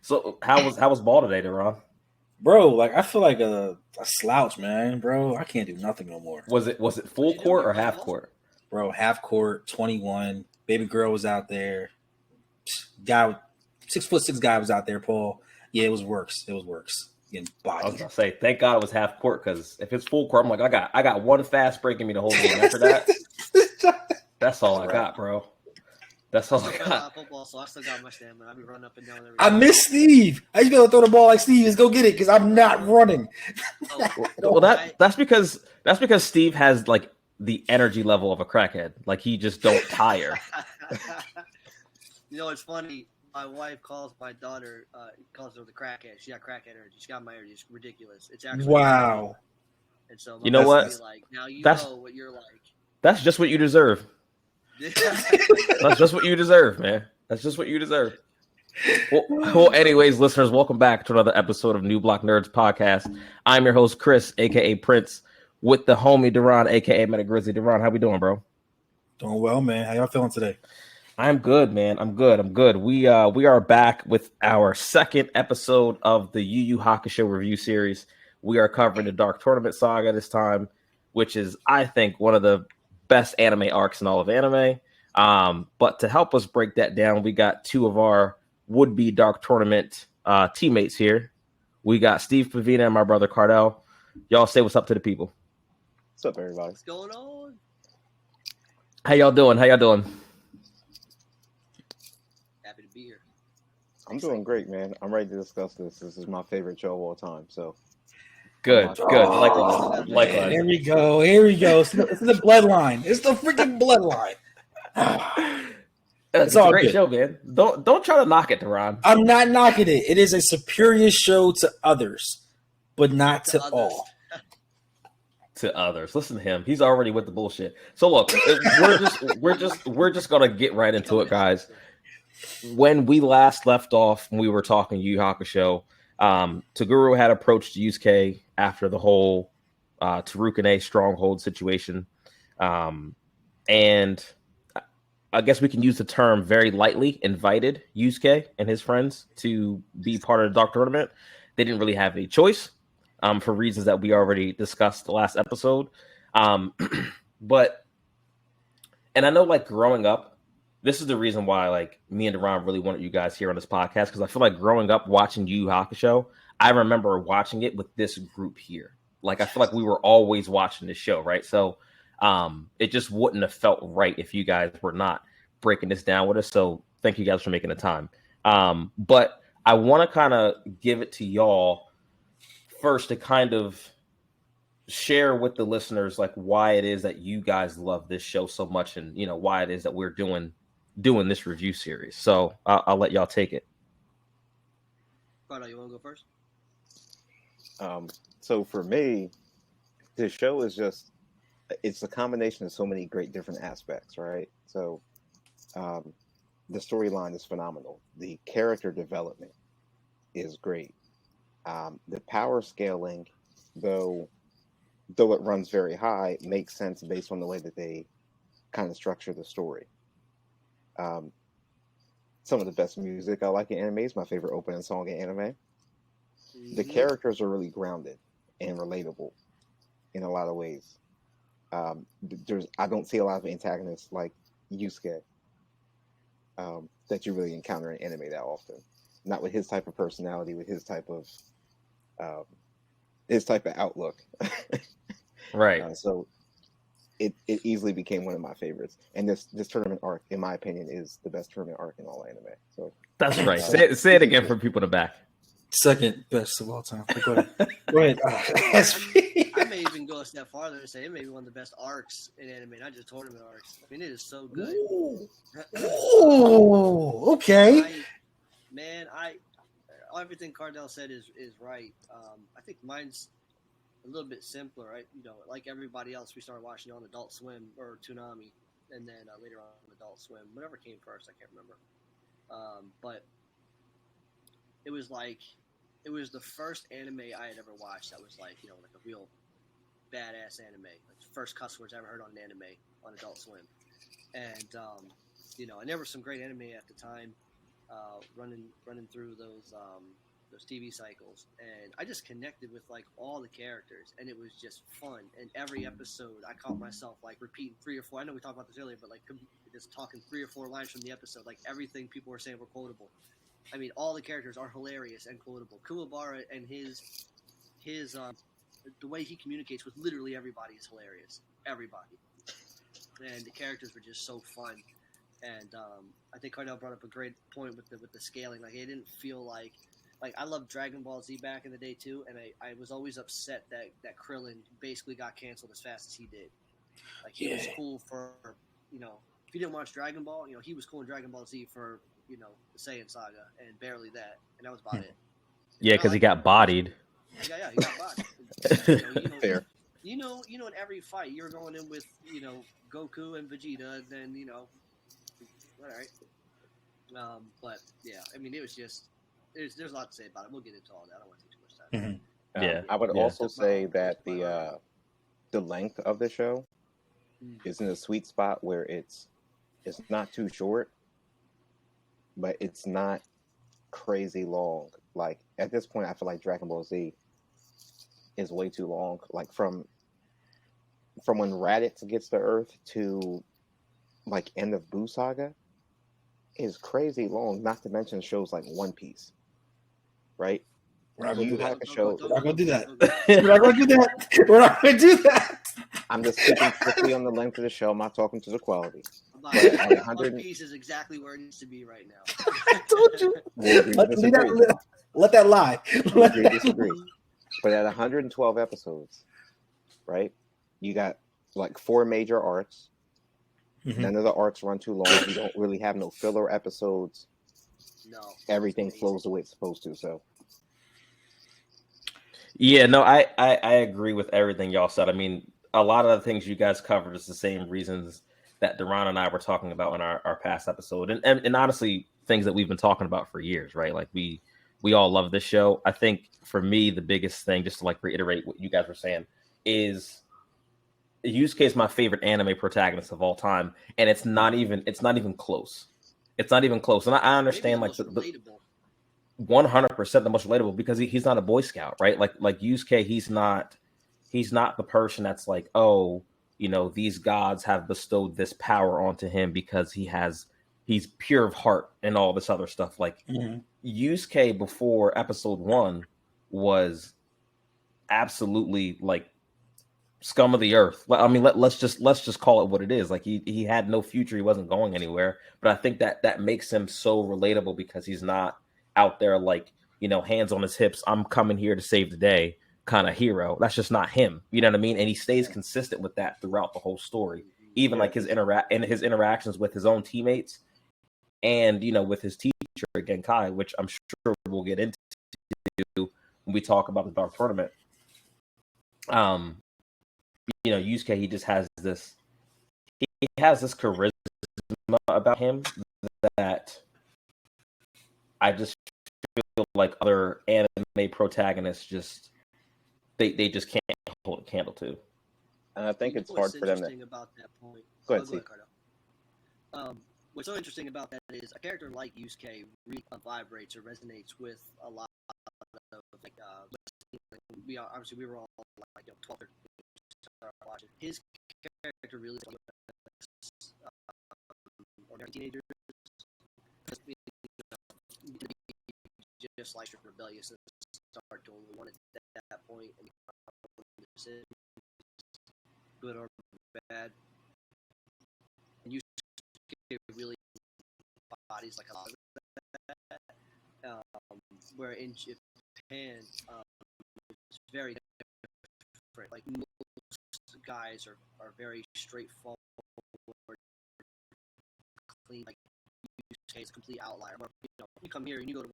So how was ball today, Deron? Bro, like I feel like a slouch, man. Bro, I can't do nothing no more. Was it What'd full you do? court You or run the half ball? court? Bro, half court, 21. Baby girl was out there. Guy, 6'6" guy was out there. Paul. Yeah, it was works. It was works. Getting I was bodied. gonna say, thank God it was half court because if it's full court, I'm like, I got one fast break in me the whole game. After that, that's all I got, bro. That's I all still I play a lot got. of football, so I still got my stamina. I be running up and down every I day. miss Steve. I used to be able to throw the ball like Steve. Just go get it because I'm not running. Oh, Well, that's because Steve has like the energy level of a crackhead. Like he just don't tire. You know, it's funny. My wife calls my daughter, calls her the crackhead. She got crackhead energy. She got my energy. It's ridiculous. It's actually Wow. And so my You know wife what? would be like, now you That's- know what you're like. That's just what you deserve. That's just what you deserve, man. That's just what you deserve. Well, anyways, listeners, welcome back to another episode of New Block Nerds podcast. I'm your host, Chris, aka Prince, with the homie Deron, aka Meta Grizzly. Deron, how we doing, bro? Doing well, man. How y'all feeling today? I'm good, man. I'm good. We are back with our second episode of the Yu Yu Hakusho review series. We are covering the Dark Tournament Saga this time, which is, I think, one of the best anime arcs in all of anime. But to help us break that down, we got two of our would-be Dark Tournament teammates here. We got Steve Pavina and my brother Cardell. Y'all say what's up to the people. What's up, everybody? What's going on? How y'all doing? Happy to be here. I'm doing great, man. I'm ready to discuss this. This is my favorite show of all time. So Good. Oh, Likewise. Here we go. It's the bloodline. It's the freaking bloodline. It's all a great good. show, man. Don't try to knock it, Deron. I'm not knocking it. It is a superior show to others, but not to all. To others, listen to him. He's already with the bullshit. So look, we're just gonna get right into it, guys. When we last left off, when we were talking Yu Yu Hakusho, Toguro had approached Yusuke after the whole Tarukane stronghold situation, and I guess we can use the term very lightly, invited Yusuke and his friends to be part of the Dark Tournament. They didn't really have a choice for reasons that we already discussed the last episode. But, and I know like growing up, this is the reason why like me and Deron really wanted you guys here on this podcast, because I feel like growing up watching Yu Yu Hakusho, I remember watching it with this group here. Like I feel like we were always watching this show, right? So it just wouldn't have felt right if you guys were not breaking this down with us. So thank you guys for making the time. But I want to kind of give it to y'all first to kind of share with the listeners like why it is that you guys love this show so much, and you know why it is that we're doing this review series. So I'll let y'all take it. Cardo, you want to go first? So for me, this show is just, it's a combination of so many great different aspects, right? So the storyline is phenomenal. The character development is great. The power scaling, though it runs very high, makes sense based on the way that they kind of structure the story. Some of the best music I like in anime is my favorite opening song in anime. The characters are really grounded and relatable in a lot of ways. I don't see a lot of antagonists like Yusuke that you really encounter in anime that often. Not with his type of personality, with his type of outlook. Right. So it easily became one of my favorites. And this tournament arc, in my opinion, is the best tournament arc in all anime. So that's right. Say it again for people in the back. Second best of all time. Go ahead. I may even go a step farther and say it may be one of the best arcs in anime, not just tournament arcs. I mean, it is so good. Ooh, okay. Everything Cardell said is right. I think mine's a little bit simpler, right? You know, like everybody else, we started watching it on Adult Swim or Toonami, and then later on Adult Swim, whatever came first, I can't remember. But it was the first anime I had ever watched that was like, you know, like a real badass anime, like the first cuss words I ever heard on an anime on Adult Swim. And you know, and there were some great anime at the time. running through those TV cycles, and I just connected with like all the characters, and it was just fun. And every episode, I caught myself like repeating 3 or 4. I know we talked about this earlier, but like just talking 3 or 4 lines from the episode, like everything people were saying were quotable. I mean, all the characters are hilarious and quotable. Kuwabara and his the way he communicates with literally everybody is hilarious. Everybody, and the characters were just so fun. And I think Cardell brought up a great point with the scaling. Like it didn't feel like I loved Dragon Ball Z back in the day too, and I was always upset that Krillin basically got canceled as fast as he did. Like he was cool for if you didn't watch Dragon Ball, he was cool in Dragon Ball Z for the Saiyan Saga and barely that, and that was about it. Yeah, because he got bodied. Yeah, he got bodied. Fair. In every fight you're going in with Goku and Vegeta, and then all right. But yeah, I mean, it was just there's a lot to say about it. We'll get into all that. I don't want to take too much time. Yeah, I would also say that the length of the show is in a sweet spot where it's not too short, but it's not crazy long. Like at this point, I feel like Dragon Ball Z is way too long. Like from when Raditz gets to Earth to like end of Buu Saga is crazy long. Not to mention shows like One Piece, right? We're not going to do that. Hakusho. We're not going to do that. We're not going to do that. We're not going to do that. I'm just speaking strictly on the length of the show. I'm not talking to the quality. One Piece is exactly where it needs to be right now. I told you. Let that lie. Disagree. But at 112 episodes, right? You got like 4 major arcs. Mm-hmm. None of the arcs run too long. You don't really have no filler episodes. No. Everything flows the way it's supposed to. So. Yeah, no, I agree with everything y'all said. I mean, a lot of the things you guys covered is the same reasons that Duran and I were talking about in our past episode. And honestly, things that we've been talking about for years, right? Like we all love this show. I think for me, the biggest thing, just to like reiterate what you guys were saying, is Yusuke is my favorite anime protagonist of all time. And it's not even close. It's not even close. And I understand like the 100% the most relatable because he's not a Boy Scout, right? Like Yusuke, he's not the person that's like, oh, these gods have bestowed this power onto him because he's pure of heart and all this other stuff. Like Yusuke before episode 1 was absolutely like scum of the earth. I mean, let's just call it what it is. Like he had no future. He wasn't going anywhere. But I think that makes him so relatable because he's not out there like, hands on his hips. I'm coming here to save the day kind of hero. That's just not him. You know what I mean? And he stays consistent with that throughout the whole story. Even like his interactions with his own teammates and, with his teacher, Genkai, which I'm sure we'll get into when we talk about the Dark Tournament. Yusuke, he just has this charisma about him that I just feel like other anime protagonists just they just can't hold a candle to. And I think it's hard for them to. About that point. Go ahead, Cardell. What's so interesting about that is a character like Yusuke really vibrates or resonates with a lot of like we were all like 12 or watching. His character really or teenagers just like rebellious and start doing what we wanted at that point and good or bad. And you really bodies like a lot of that. Where in Japan, it's very different. Like most guys are very straightforward, clean. Like Yusuke is a complete outlier. But you come here and you go to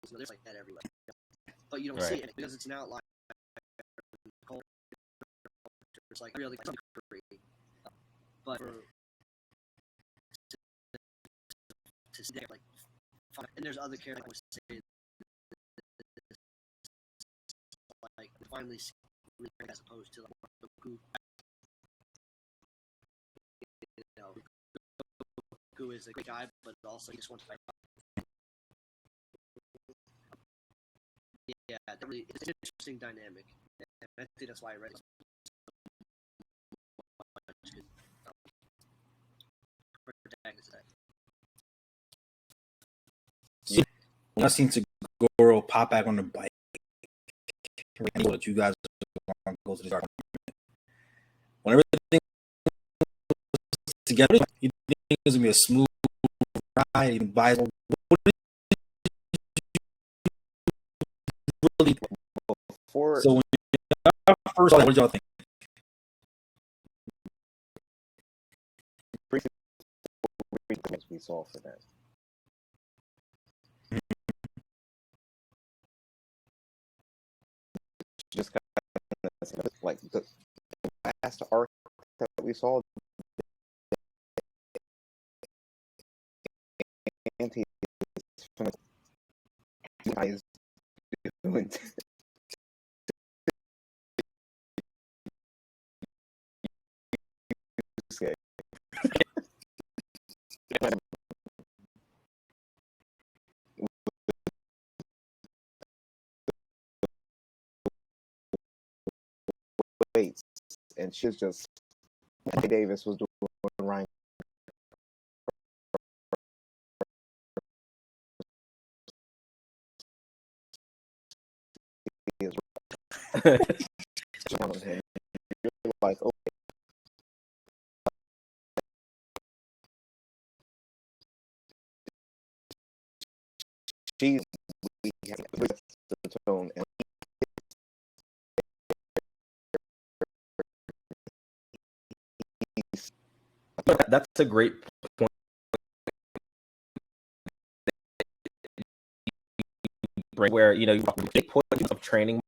schools, there's like that everywhere. But you don't see it because it's an outlier. It's like really crazy. But to stay like, and there's other characters say like finally see as opposed to like Goku Goku is a great guy, but also he just wants to fight. Yeah, it's an interesting dynamic. And I think that's why I read it. When I seen Tagoro pop back on the bike, I know that you guys want to go to the dark. When everything was together, you think it was gonna be a smooth ride? You buy really Before, so when you first saw it, what did y'all think? we saw for that. Just kind of like the last arc that we saw. Anti is doing. Weights, and she was just Davis was doing Ryan. Like, okay. She's the tone, and That's a great point. Where you point of training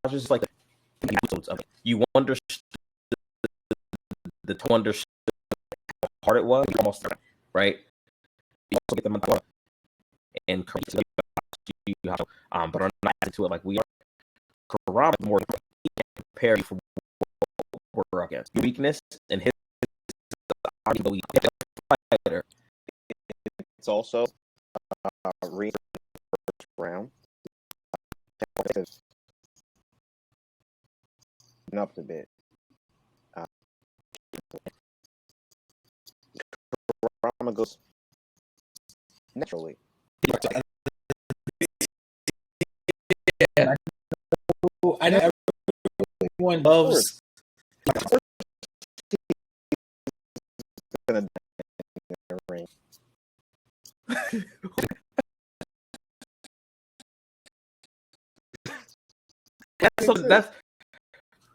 just like episodes of it. You understood understood how hard it was, almost right. You also get them on and but are not into it like we are. Karama more prepared for what we're up against. Weakness and his fighter. it's also first round. Up a bit. Karama goes naturally. Yeah, I know everyone loves.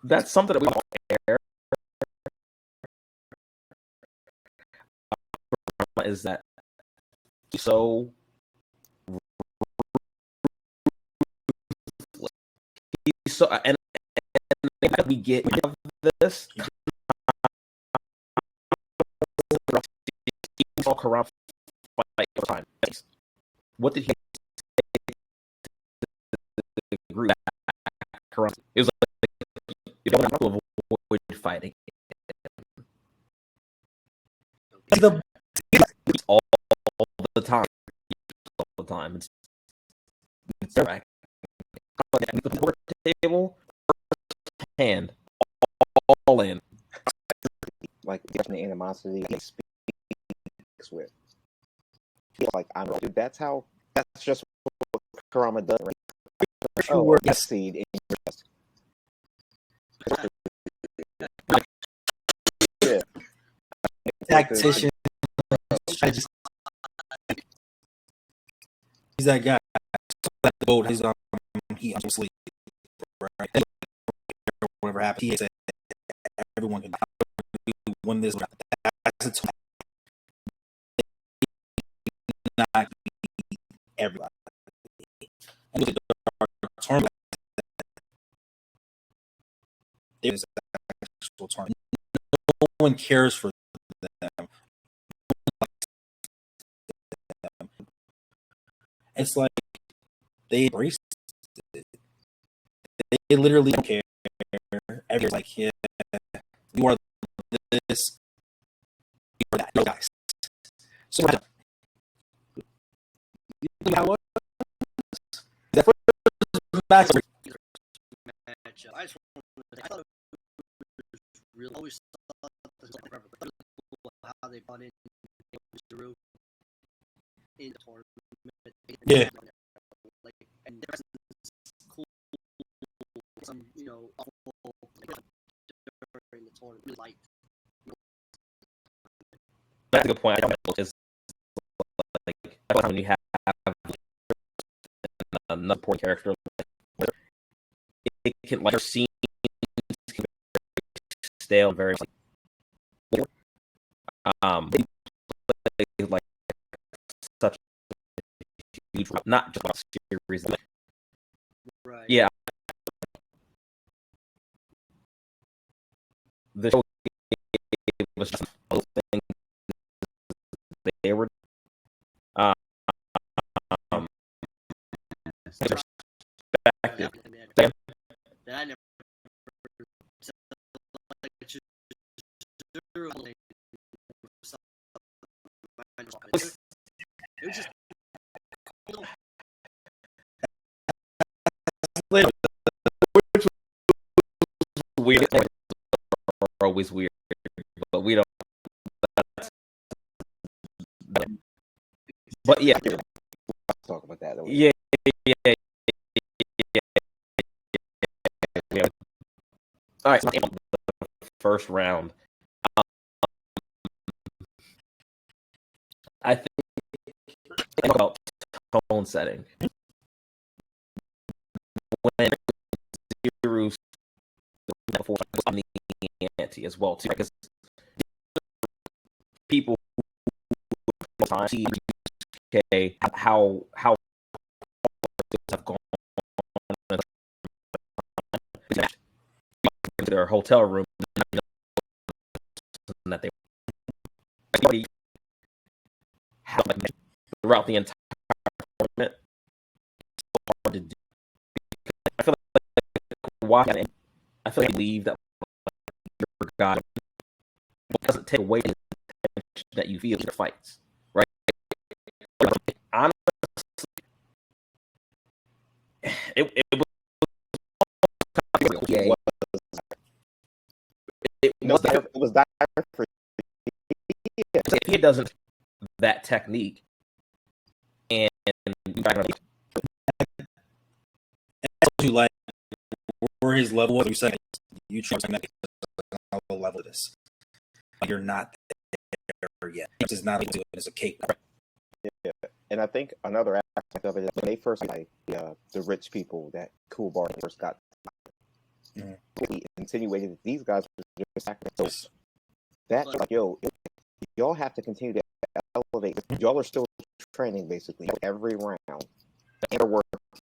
That's something that we don't air. Is that so? So and we get this. Corrupt fight time. What did he agree? Corrupt. It was like you don't have to avoid fighting. All the time. All the time. It's direct. The table, hand, all in. Like the animosity he speaks with. Like I'm dude, that's just what Karama does. Right? Sure. Yes, seed in your chest. Yeah. Tactician. He's that guy. At the boat, he's he sleep. Right? Whatever happened, he said everyone can win this. That's a not everybody. And look at the tournament. There's actual tournament. No one cares for them. It's like they embrace it. They literally don't care. Everyone's like, yeah, you are this, or that, guys. So what happened? You know what? That first match. I just I thought it was real. I always thought this was forever, but how they brought in Drew in the tournament. Yeah. Like, and the rest is cool. Some, awful during the tournament. Really liked. That's a good point. I don't is like when you have another important character, it can like scenes can be stale very like such a huge, not just a series. Right. Yeah. The show was just those things they were that I never it was just which was weird. Are always weird, but we don't. But yeah, talk about that. Yeah. All right, so the first round. I think about tone setting. When Zero's before on the ante as well too, because people see how have gone into their hotel room that they throughout the entire tournament. It's so hard to do. I feel like why I feel like I believe that your God doesn't take away the attention that you feel in the fights, right? Honestly, it was yeah. It was dire for if he doesn't that technique and you like where his level was. You said you try to make a level of this. You're not there yet. It's just not doing it as a cake. Yeah, and I think another aspect of it is when they first the rich people that Cool Bar first got. He insinuated that these guys were just sacrifices. That's like, yo, y'all have to continue to elevate. Y'all are still training basically every round, and they're working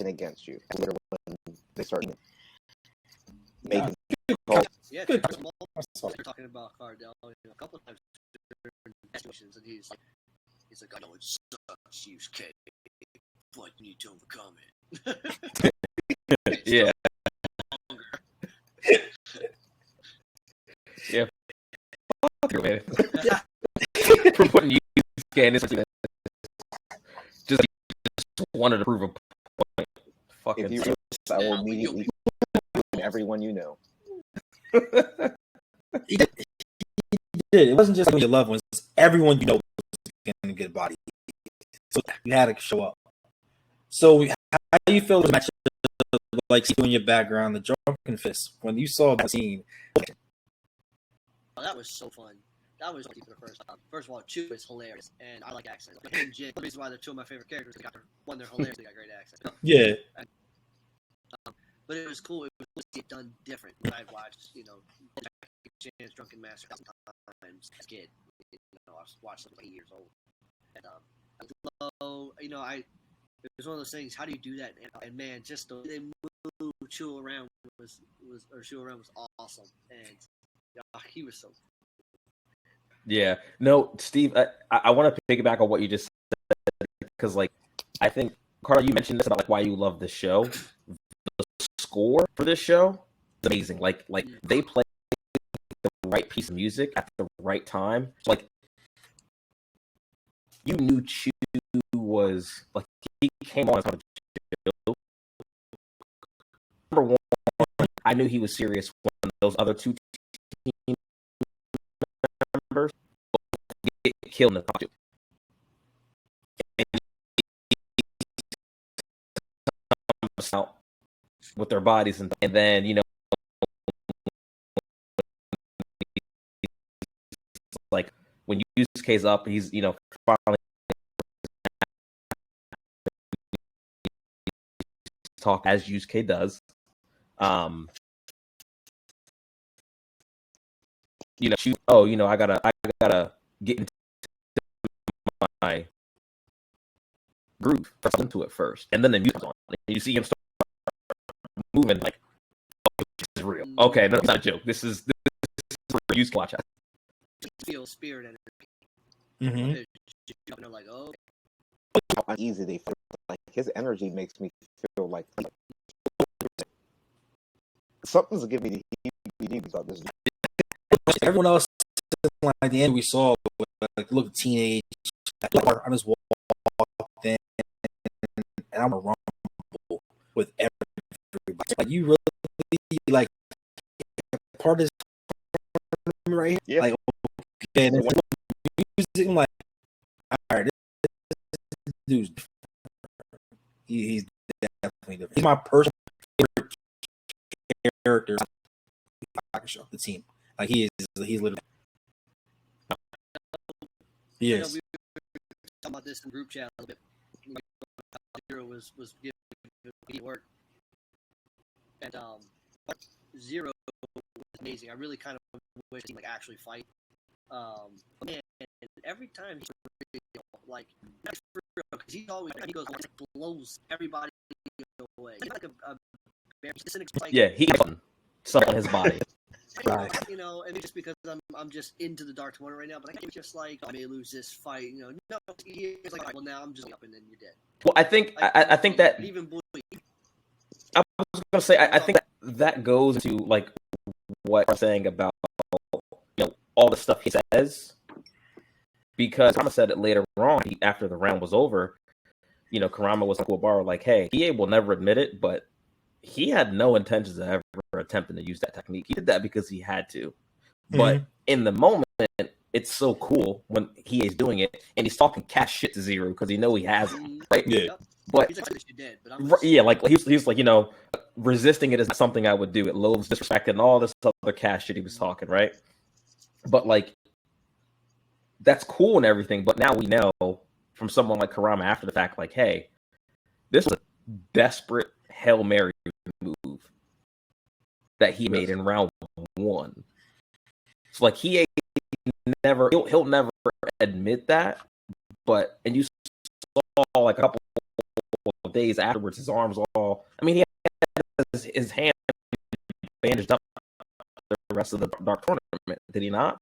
against you. When they start making calls. Yeah, they're talking about Cardell a couple of times during situations, and he's like, I know it sucks, use K, but you need to overcome it. Yeah. Yeah. For putting you in this, just wanted to prove a point. Fucking if you I will immediately everyone you know. He did. It wasn't just your loved ones; everyone you know was going to get body. So you had to show up. So how do you feel the match? Like in your background, the drunken fist. When you saw that scene, that was so fun. That was for the first time. First of all, Chew is hilarious, and I like accents. Like, and Jin, the reason why they're two of my favorite characters. They're hilarious. They got great accents. Yeah. But it was cool. It was done different. I've watched, Chan's Drunken Master 1,000 times as a kid. I watched it 8 years old. And it was one of those things. How do you do that? And man, just the way they move Chew around was awesome. And he was so. Yeah. No, Steve, I want to piggyback on what you just said because, I think Carl, you mentioned this about why you love the show. The score for this show is amazing. They play the right piece of music at the right time. Like, you knew Chu was like, he came on as part of Chu. Number one, I knew he was serious when those other two team members get killed in the costume. Out with their bodies, and then, you know, like when Yusuke's up, he's, you know, finally talk as Yusuke does. You know, oh, you know, I gotta get into my groove, into it first, and then the music's on, and you see him start moving, like, oh, this is real. Okay, no, it's not a joke. This is real. You watch it. Feel spirit energy. Mm-hmm. They're like, oh, How uneasy they feel. Like, his energy makes me feel like something's giving me the heebie-jeebies about this. Everyone else, like the end we saw, like, look, teenage. I just walked in, and I'm a rumble with everybody. Like, you really, like, part of this right here. Yeah. Like, okay, and it's music, I'm like, all right, this dude's different. He's definitely different. He's my personal favorite character. Hakusho, the team. Like, he's literally. He you know, is. we were talking about this in the group chat a little bit. Zero was giving work, and Zero was amazing. I really kind of wish he like actually fight. Man, every time he's like, because he's always, he goes like, blows everybody away. He's like a Yeah, he something on his body. Right. You know, and just because I'm just into the Dark Tournament right now, but I can't just like, I may lose this fight. You know, no, he's like, well, now I'm just up and then you're dead. Well, I think I think that even I was going to say I think that goes to like what I'm saying about, you know, all the stuff he says, because Kurama said it later on after the round was over. You know, Kurama was like, Kuwabara, like, hey, he will never admit it, but he had no intentions of ever attempting to use that technique. He did that because he had to. Mm-hmm. But in the moment, it's so cool when he is doing it, and he's talking cash shit to Zero because he know he has it, right? Yeah. But he's like, you're dead, but I'm just... yeah, like he's like, you know, resisting it is not something I would do. It loathes disrespect and all this other cash shit he was talking, right? But like, that's cool and everything. But now we know from someone like Kurama after the fact, like, hey, this was a desperate Hail Mary move that he made in round one. So like, he'll never admit that, but, and you saw like a couple of days afterwards, his arms all, I mean, he had his hand bandaged up the rest of the Dark Tournament, did he not?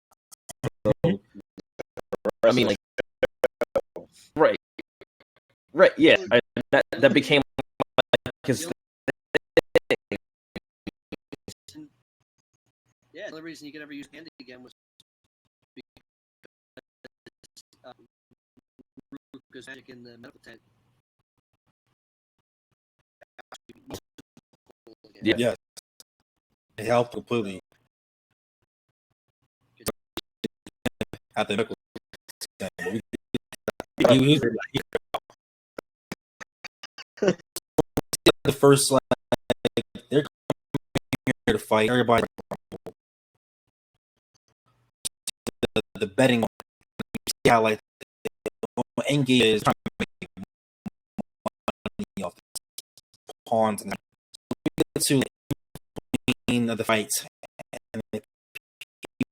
So, I mean, like, right, yeah, that became like his thing. Yeah, the only reason you could ever use hand again was because magic in the medical tent. Yeah. Yes. It helped completely. At the medical tent. The first, like, they're coming here to fight. Everybody. The betting, you see how like the engage is trying to make money off the pawns and to the fights and the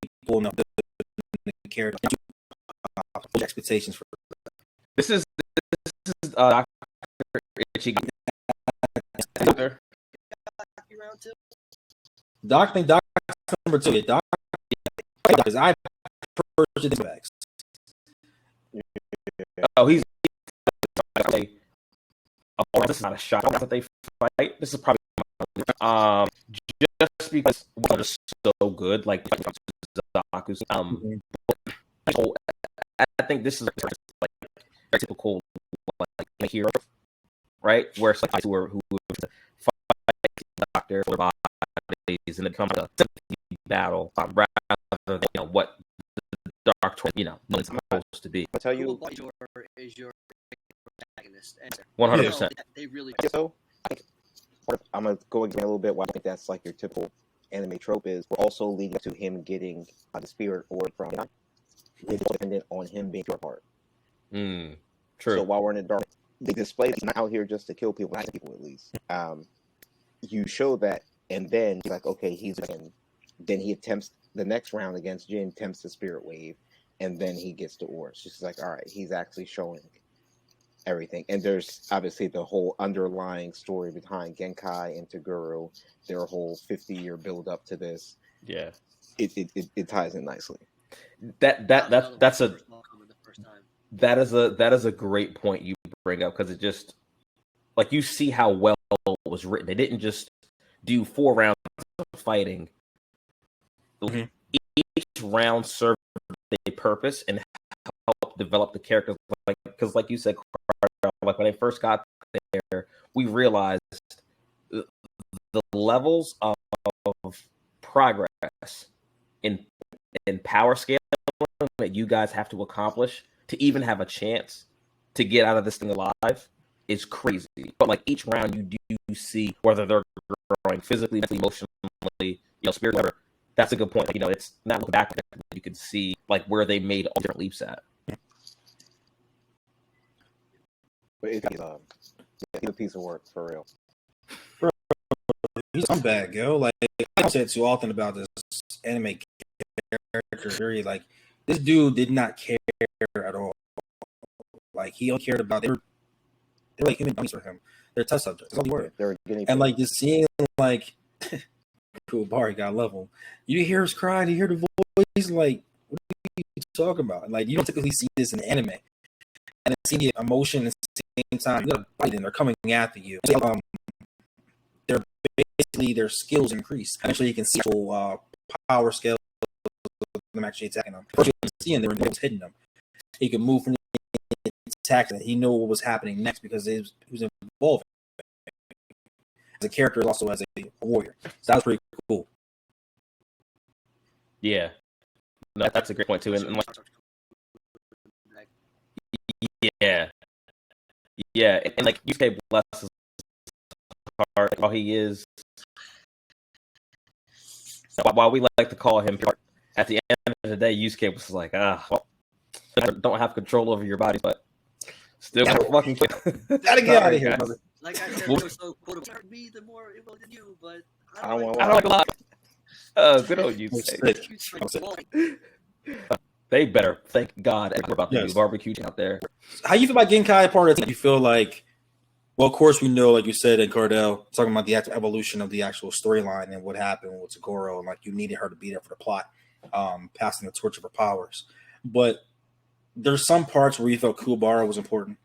people know the character expectations for this is Dr. Ichigo. Doc number 2. Doc is I purchased the bags. Oh, he's this is not a shot that they fight. This is probably just just because they're just so good, like Hakusho. I think this is like a typical like hero, right? Where it's like who fight the doctor for bodies and it comes a battle rather than what the Dark Tournament, is supposed to be. I'll tell you, is your protagonist. 100%. They really. So I'm gonna go again a little bit. Why I think that's like your typical anime trope is. We're also leading to him getting the spirit orb from God. It's dependent on him being your part. True. So while we're in the dark, they display he's not out here just to kill people, not people at least. You show that, and then you're like, okay, then he attempts the next round against Jin, attempts the spirit wave, and then he gets the orb. She's like, all right, he's actually showing everything. And there's obviously the whole underlying story behind Genkai and Toguro, their whole 50-year build up to this. Yeah. It ties in nicely. That is a great point you bring up, because it just like you see how well it was written. They didn't just do 4 rounds of fighting. Mm-hmm. Each round served a purpose and helped develop the characters. Because like you said, like when they first got there, we realized the levels of progress in power scale that you guys have to accomplish to even have a chance to get out of this thing alive is crazy. But like each round, you do see whether they're growing physically, mentally, emotionally, spiritually. Whatever. That's a good point. Like, it's not looking back. You can see like where they made all different leaps at. But he's a piece of work for real. Bro, he's some bad, yo. Like I said too often about this anime character, very like this dude did not care at all. Like he only cared about they're like human beings for him. They're test subjects. That's all they were. And like just seeing like Kuwabara, gotta love him. You hear us crying, you hear the voice, like what are you talking about? And like you don't typically see this in anime. And see the emotion at the same time, you gotta fight and they're coming after you. They're basically their skills increase. Actually, you can see power scale of them actually attacking them. First, you can see and they were hitting them. He could move from the attack that he knew what was happening next because he was evolving as a character, also as a warrior. So that was pretty cool. Yeah, no, that's a great point too. And like, yeah, and like Yusuke bless his heart, how he is. While we like to call him, at the end of the day, Yusuke was like, well, I don't have control over your body, but still fucking gotta get out of here, brother. Like I said, so me the more it will than you, but I don't like a lot. Good old Yusuke. They better thank God about the barbecue out there. How you feel about Genkai part of it? You feel like, well, of course we know, like you said, and Cardell talking about the actual evolution of the actual storyline and what happened with Toguro, and like you needed her to be there for the plot, passing the torch of her powers. But there's some parts where you felt Kuwabara was important,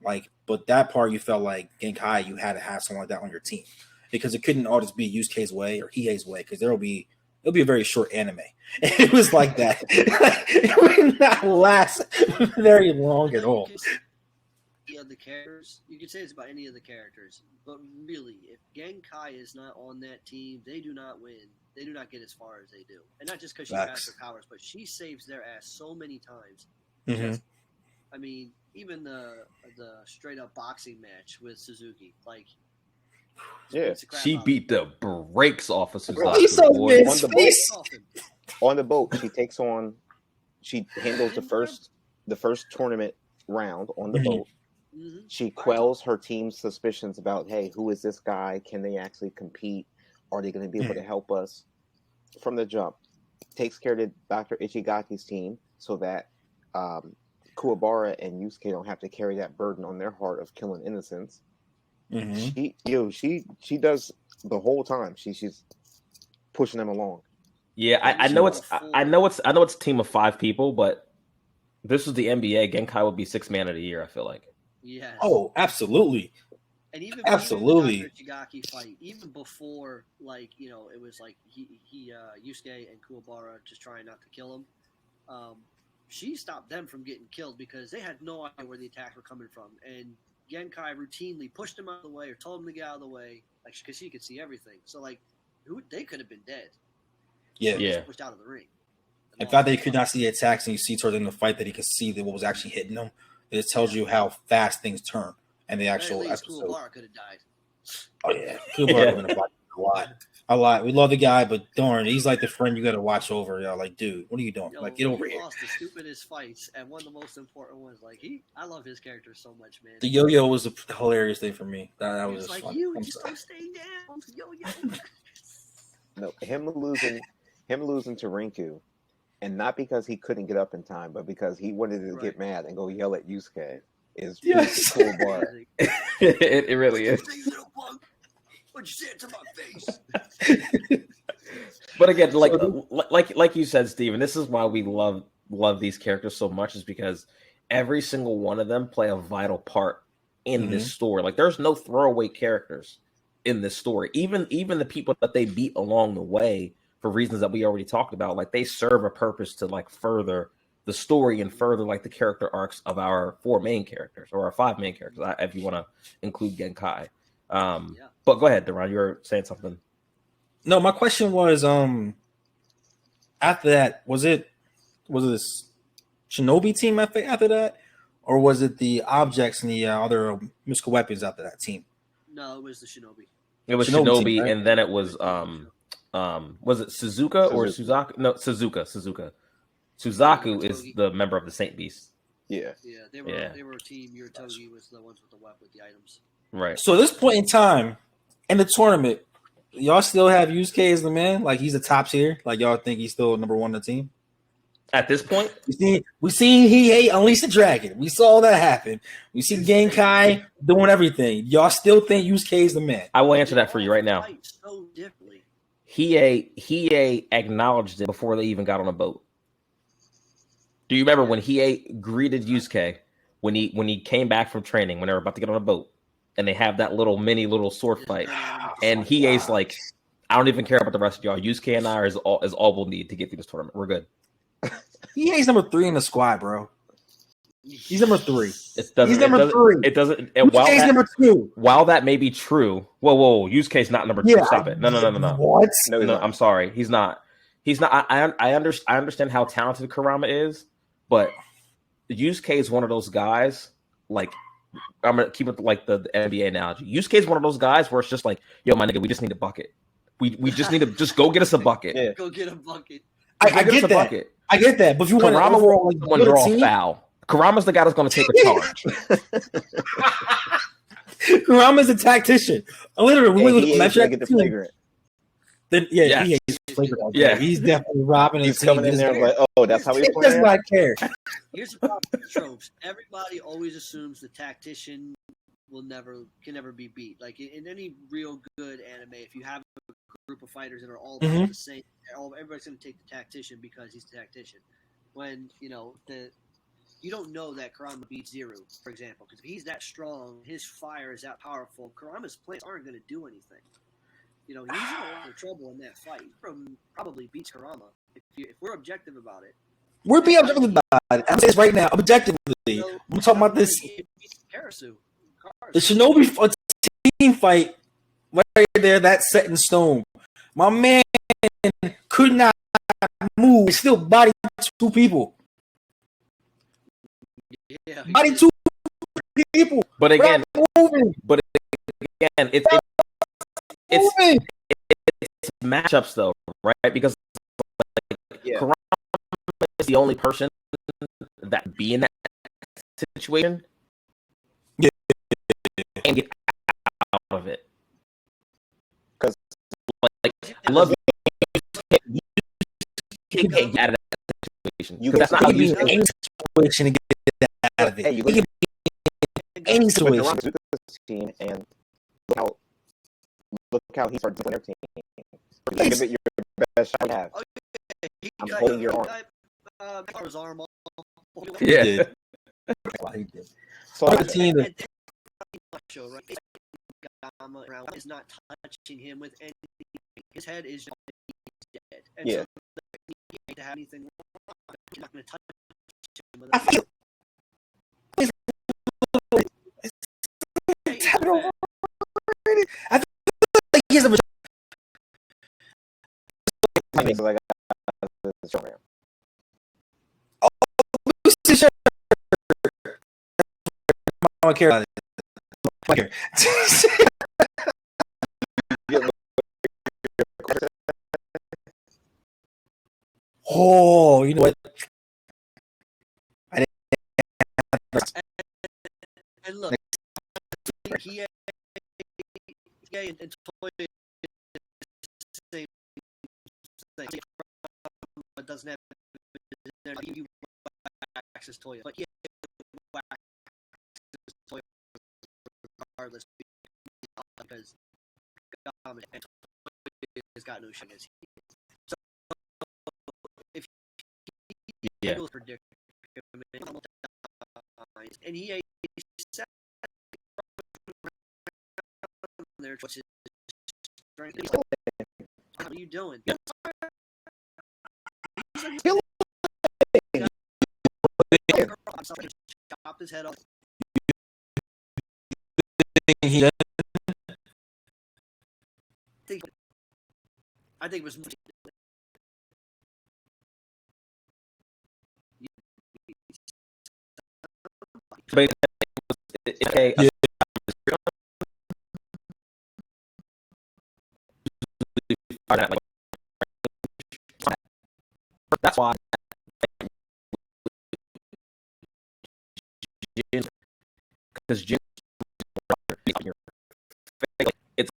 like, but that part you felt like Genkai, you had to have someone like that on your team because it couldn't all just be Yusuke's way or Hiei's way because it'll be a very short anime. It was like that. It would not last very long at all. The characters, you could say it's about any of the characters, but really, if Genkai is not on that team, they do not win. They do not get as far as they do, and not just because she has her powers, but she saves their ass so many times. Mm-hmm. I mean, even the straight up boxing match with Suzuki, like, yeah, she beat the brakes off of Suzuki. On the boat, she handles the first tournament round on the boat. Mm-hmm. She quells her team's suspicions about, hey, who is this guy? Can they actually compete? Are they going to be able to help us? From the jump, takes care of Dr. Ichigaki's team so that Kuwabara and Yusuke don't have to carry that burden on their heart of killing innocents. Mm-hmm. She does the whole time. She's pushing them along. Yeah, I know it's a team of 5 people, but this is the NBA. Genkai would be 6th man of the year. I feel like. Yes. Oh, absolutely. And even Absolutely. after Shigaki fight, even before, like, you know, it was like Yusuke and Kuwabara just trying not to kill him. She stopped them from getting killed because they had no idea where the attacks were coming from. And Genkai routinely pushed him out of the way or told him to get out of the way, like, because she could see everything. So, like, they could have been dead. Yeah. So Yeah. just pushed out of the ring. In fact, they could not see the attacks, and you see towards the end of the fight that he could see that what was actually hitting them. It just tells you how fast things turn and the actual episode. Kuwabara could have died. Oh yeah, Kuwabara would have a lot. We love the guy, but darn, he's like the friend you got to watch over. Y'all, like, dude, what are you doing? Yo, like, get over he here. lost the stupidest fights, and one of the most important ones. Like, I love his character so much, man. The yo-yo was a hilarious thing for me. That was just like, fun. you just don't stay down, yo-yo. No, him losing to Rinku, and not because he couldn't get up in time, but because he wanted to get mad and go yell at Yusuke is Yes. cool bar. It really is. What'd you say to my face? But again, like you said, Steven, this is why we love these characters so much, is because every single one of them play a vital part in this story. Like, there's no throwaway characters in this story. Even the people that they beat along the way, for reasons that we already talked about, like, they serve a purpose to, like, further the story and further, like, the character arcs of our 4 main characters, or our 5 main characters, if you want to include Genkai. But go ahead, Duran, you were saying something. No, my question was, after that, was it this Shinobi team after that, or was it the objects and the other mystical weapons after that team? No, it was the Shinobi. It was Shinobi Shinobi, team, right? and then it was was it Suzuka or Suzaku? No, Suzuka. Suzaku is the member of the Saint Beast. Yeah. Yeah, they were a team. Yuritogi was the ones with the weapon, with the items. Right. So at this point in time in the tournament, y'all still have Yusuke as the man? Like, he's the top tier? Like, y'all think he's still number 1 on the team? At this point, we see he unleashed the dragon. We saw that happen. We see Genkai doing everything. Y'all still think Yusuke is the man? I will answer that for you right now. So differently. Hiei acknowledged it before they even got on a boat. Do you remember when Hiei greeted Yusuke when he came back from training, when they were about to get on a boat, and they have that little sword fight, and Hiei's like, I don't even care about the rest of y'all. Yusuke and I is all we'll need to get through this tournament. We're good. Hiei's number 3 in the squad, bro. He's number 3. He's number 3. It doesn't. Yusuke's number 2. While that may be true, whoa, Yusuke's not number 2. Yeah, Stop it. No. What? No, I'm sorry. He's not. I understand how talented Kurama is, but Yusuke is one of those guys. Like, I'm gonna keep it like the NBA analogy. Yusuke is one of those guys where it's just like, yo, my nigga, we just need a bucket. We just need to just go get us a bucket. Yeah. Go get a bucket. I get that. Bucket. I get that. But if you want Kurama overall, will draw a foul. Kurama's the guy that's going to take a charge. Kurama's a tactician. Literally, when we He get the flagrant. Then he's flagrant. Yeah. He's definitely robbing. He's coming in there like, oh, that's how he's He does playing. not care. Here's the problem with tropes. Everybody always assumes the tactician can never be beat. Like, in any real good anime, if you have a group of fighters that are all the same, everybody's going to take the tactician because he's the tactician. When you don't know that Kurama beats Zero, for example, because if he's that strong, his fire is that powerful, Kurama's plans aren't going to do anything. He's in a lot of trouble in that fight. He probably beats Kurama if we're objective about it. We're being objective about it. I'm saying this right now, objectively. I'm talking about this. Karasu. The Shinobi team fight right there, that's set in stone. My man could not move. He still body 2 people. Yeah, Body 2 people. But again, it's matchups though, right? Because Kurama is the only person that be in that situation and get out of it. Because I love you can't get out of that situation. That's not how you use any situation to get out of it. Hey, you can be any situation. Team, and look how he started playing their team. Give it your best shot you have. I'm holding your arm. His arm off. Yeah. He did. So the team. Kama around is not touching him with anything. His head is just dead. And Yeah. so he can't have anything wrong. He's not going to touch him with I feel I feel like he has a I mean, like, I don't care about it. I don't care. Oh, you know what? And look, he and Toya same thing. Doesn't have you access Toya, but yeah, Toya regardless because and Toya has got no shit. So if he goes predicament and he sat there, which is what are you doing? Chopped his head off. I think it was. Okay. Yeah. That's why because Jin it's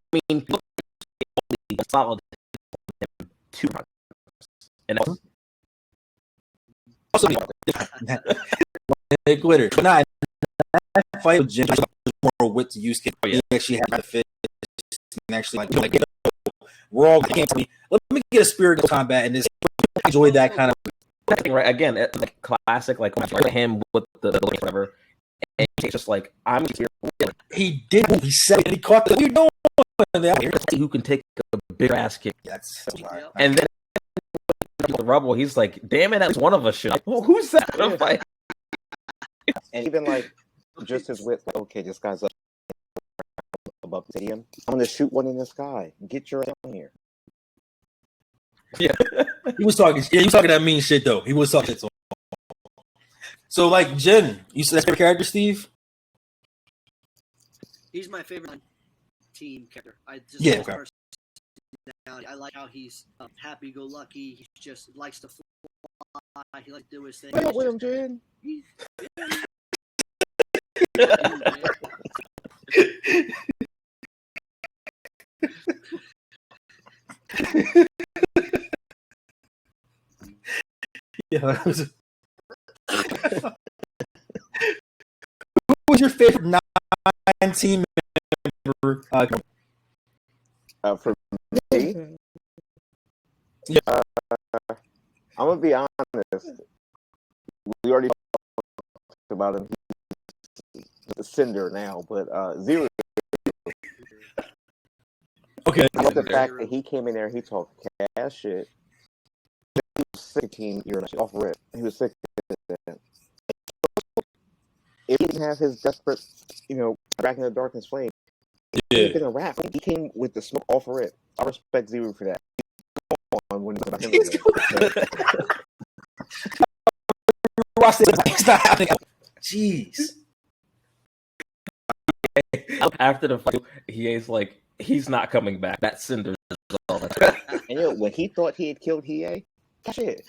I mean solid two runs and Also, they glitter. But not that fight with Jim. More wit to use. Oh, yeah. He actually had the fist and actually like we're all can't tell me. Let me get a spirit combat and just enjoy that kind of. right again, it's like classic like him with the whatever, and he's just like I'm here. He did. He said it. He caught the. What are you doing? Who can take a big ass kick? That's And then the Rubble, he's like, "Damn it, that's one of us." Shit, like, well, who's that? I'm like, and even like just his wit, like, okay, this guy's up above the stadium. I'm gonna shoot one in the sky. Get your ass down here. yeah, he was talking. Yeah, he was talking that mean shit though. He was talking shit. So like Jin, you said that's your character, Steve. He's my favorite team character. I just Yeah, like okay. his personality. I like how he's happy-go-lucky. He just likes to fly. He likes to do his thing. Get with him, Jen. Yeah. Who was your favorite non-team member? For me, Yeah. I'm gonna be honest. We already talked about him. He's a Cinder now, but Zero. Okay. I love the fact that he came in there. He talked cash shit. He was 16 years off rip. He was 16. If he didn't have his desperate, back in the darkness flame, he'd been a rap. He came with the smoke off rip. I respect Zero for that. When it's about him again. Watch this. It's not happening. Jeez. after the fight, he's like, he's not coming back. That Cinder is all that. And when he thought he had killed Hiei, shit,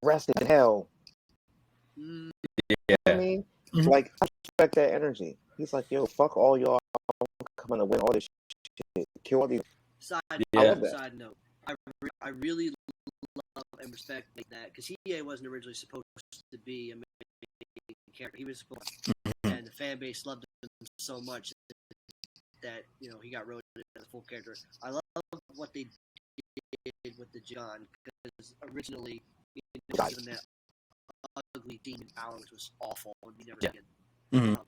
rest in hell. Yeah. You know what I mean? Mhm. Like, I respect that energy. He's like, yo, fuck all y'all. I'm coming to win all this shit. Kill all these. Side Yeah. note, I really love and respect that because Hiei wasn't originally supposed to be a main character. He was supposed to, and the fan base loved him so much that he got wrote as a full character. I love what they did with the John because originally given that ugly demon power, which was awful, and we never Yeah. again. Mhm.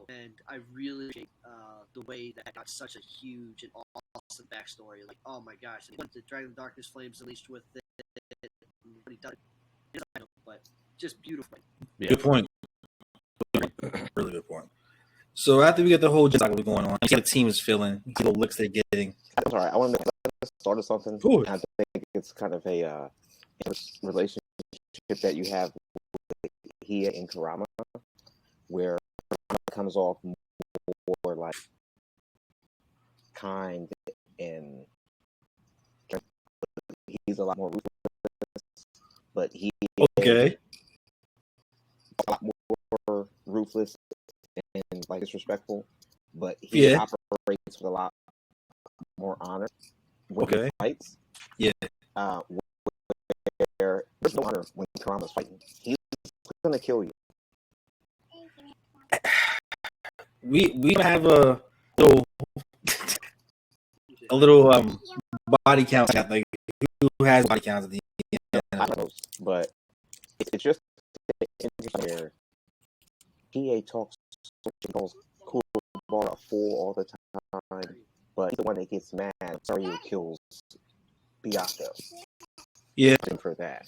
And I really appreciate the way that got such a huge and awesome backstory. Like, oh my gosh, he went to Dragon of Darkness Flames unleashed with it, and what he done, but just beautiful. Yeah. Good point. Really good point. So after we get the whole Saga going on, see how the team is feeling, see what looks they're getting. I'm sorry, I want to start with something. Cool. I think it's kind of a relationship that you have with Hiei and Kurama, where Kurama comes off more like kind and he's a lot more ruthless, but he Okay. a lot more ruthless and like disrespectful, but he operates with a lot more honor when he fights. Yeah. Where there's no honor when Kurama's fighting. He's gonna kill you. We have a little body count. Like who has body counts at the end? I don't know, but it's just interesting where Hiei talks cool bar a fool all the time, but he's the one that gets mad. Sorry, kills Byakuya. Yeah. For that,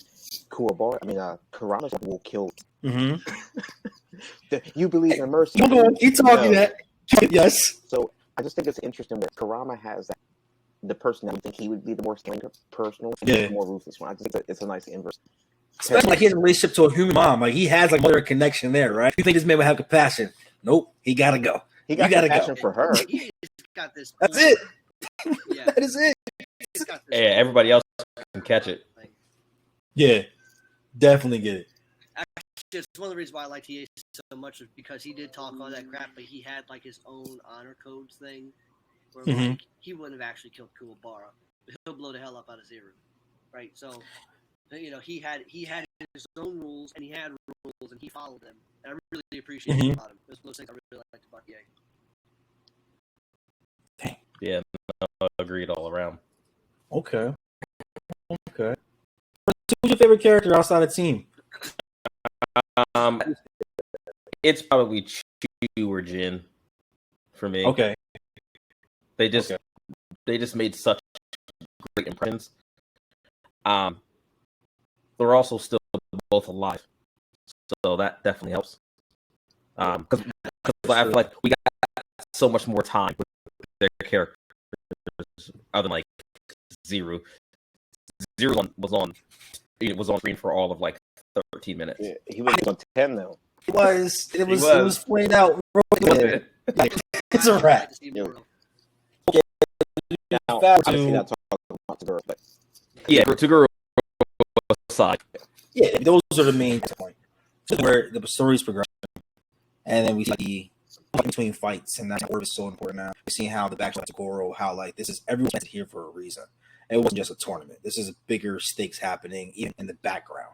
Kurama will kill. Mm-hmm. You believe in mercy. Keep talking that. Yes. So I just think it's interesting that Kurama has that, the person that we think he would be the more stronger personal, and the more ruthless one. I just think it's a nice inverse. Especially like he has a relationship to a human mom. Like he has like mother connection there, right? You think this man would have compassion? Nope. He gotta go. He got compassion for her. He's got this. That's it. Yeah. That is it. Yeah, everybody else can catch it. Yeah, definitely get it. Actually, it's one of the reasons why I liked EA so much was because he did talk all that crap, but he had like his own honor codes thing, where like he wouldn't have actually killed Kuwabara, but he'll blow the hell up out of Zero, right? So, he had his own rules, and he had rules, and he followed them, and I really appreciate it about him. It was one of those things I really liked about EA. Yeah, no, agreed all around. Okay. Who's your favorite character outside the team? It's probably Chu or Jin for me. Okay. They just made such great impressions. They're also still both alive, so that definitely helps. Because I feel like we got so much more time with their characters other than like Zero. Zero was on screen for all of like 13 minutes. Yeah, he was on 10 though. It was played out. It's a wrap. Okay. Now, obviously not talking about the girl, but Toguro aside. Yeah, those are the main points. Where the story's progressing, and then we see between fights, and that's where it's so important now. We're seeing how the backstory to Goro, how like this is everyone's here for a reason. It wasn't just a tournament. This is bigger stakes happening even in the background.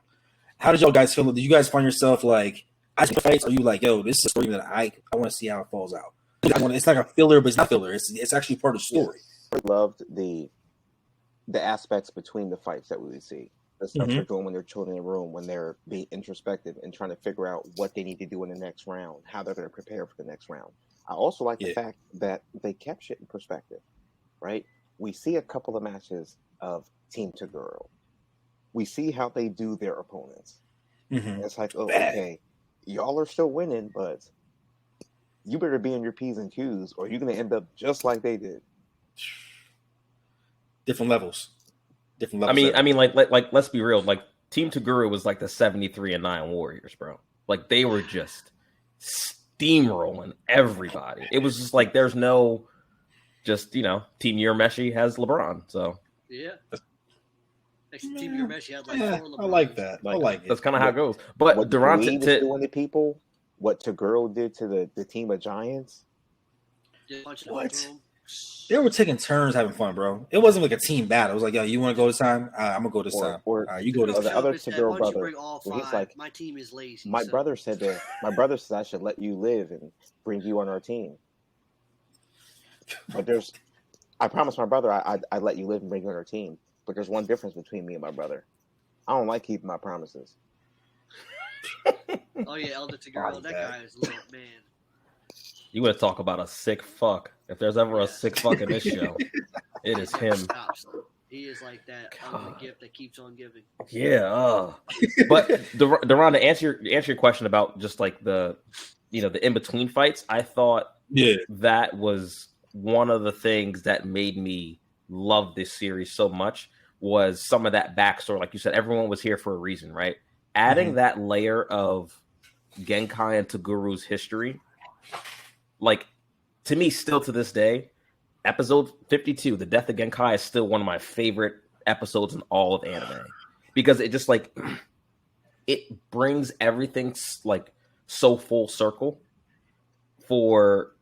How did y'all guys feel? Did you guys find yourself like as fights? Are you like, yo, this is a story that I want to see how it falls out? It's like a filler, but it's not filler. It's actually part of the story. I loved the aspects between the fights that we would see. The stuff they're doing when they're chilling in a room, when they're being introspective and trying to figure out what they need to do in the next round, how they're going to prepare for the next round. I also like the fact that they kept shit in perspective, right? We see a couple of matches of Team Toguro. We see how they do their opponents. It's like, oh, okay, y'all are still winning, but you better be in your P's and Q's or you're going to end up just like they did. Different levels. I mean, like let's be real. Like Team Toguro was like the 73-9 Warriors, bro. Like they were just steamrolling everybody. It was just like there's no, just Team Urameshi has LeBron, so yeah. Team Urameshi had like 4 LeBrons. I like that. I like it. That's kind of how it goes. But what Durant was doing to people, what Toguro did to the team of Giants. What? They were taking turns having fun, bro. It wasn't like a team battle. It was like, yo, you want to go this time? I'm gonna go this time. You go this time. The other Toguro brother, he's like, my team is lazy. My brother said I should let you live and bring you on our team. But I promised my brother I let you live and bring you on our team. But there's one difference between me and my brother. I don't like keeping my promises. Oh yeah, Elder Taguro, that guy is lit, man. You want to talk about a sick fuck? If there's ever a sick fuck in this show, it is him. Stops. He is like that gift that keeps on giving. Yeah. But Deron, to answer your question about just like the in between fights, I thought that was one of the things that made me love this series so much was some of that backstory. Like you said, everyone was here for a reason, right? Adding that layer of Genkai and Taguru's history, like to me, still to this day, episode 52, The Death of Genkai, is still one of my favorite episodes in all of anime because it just like it brings everything like so full circle for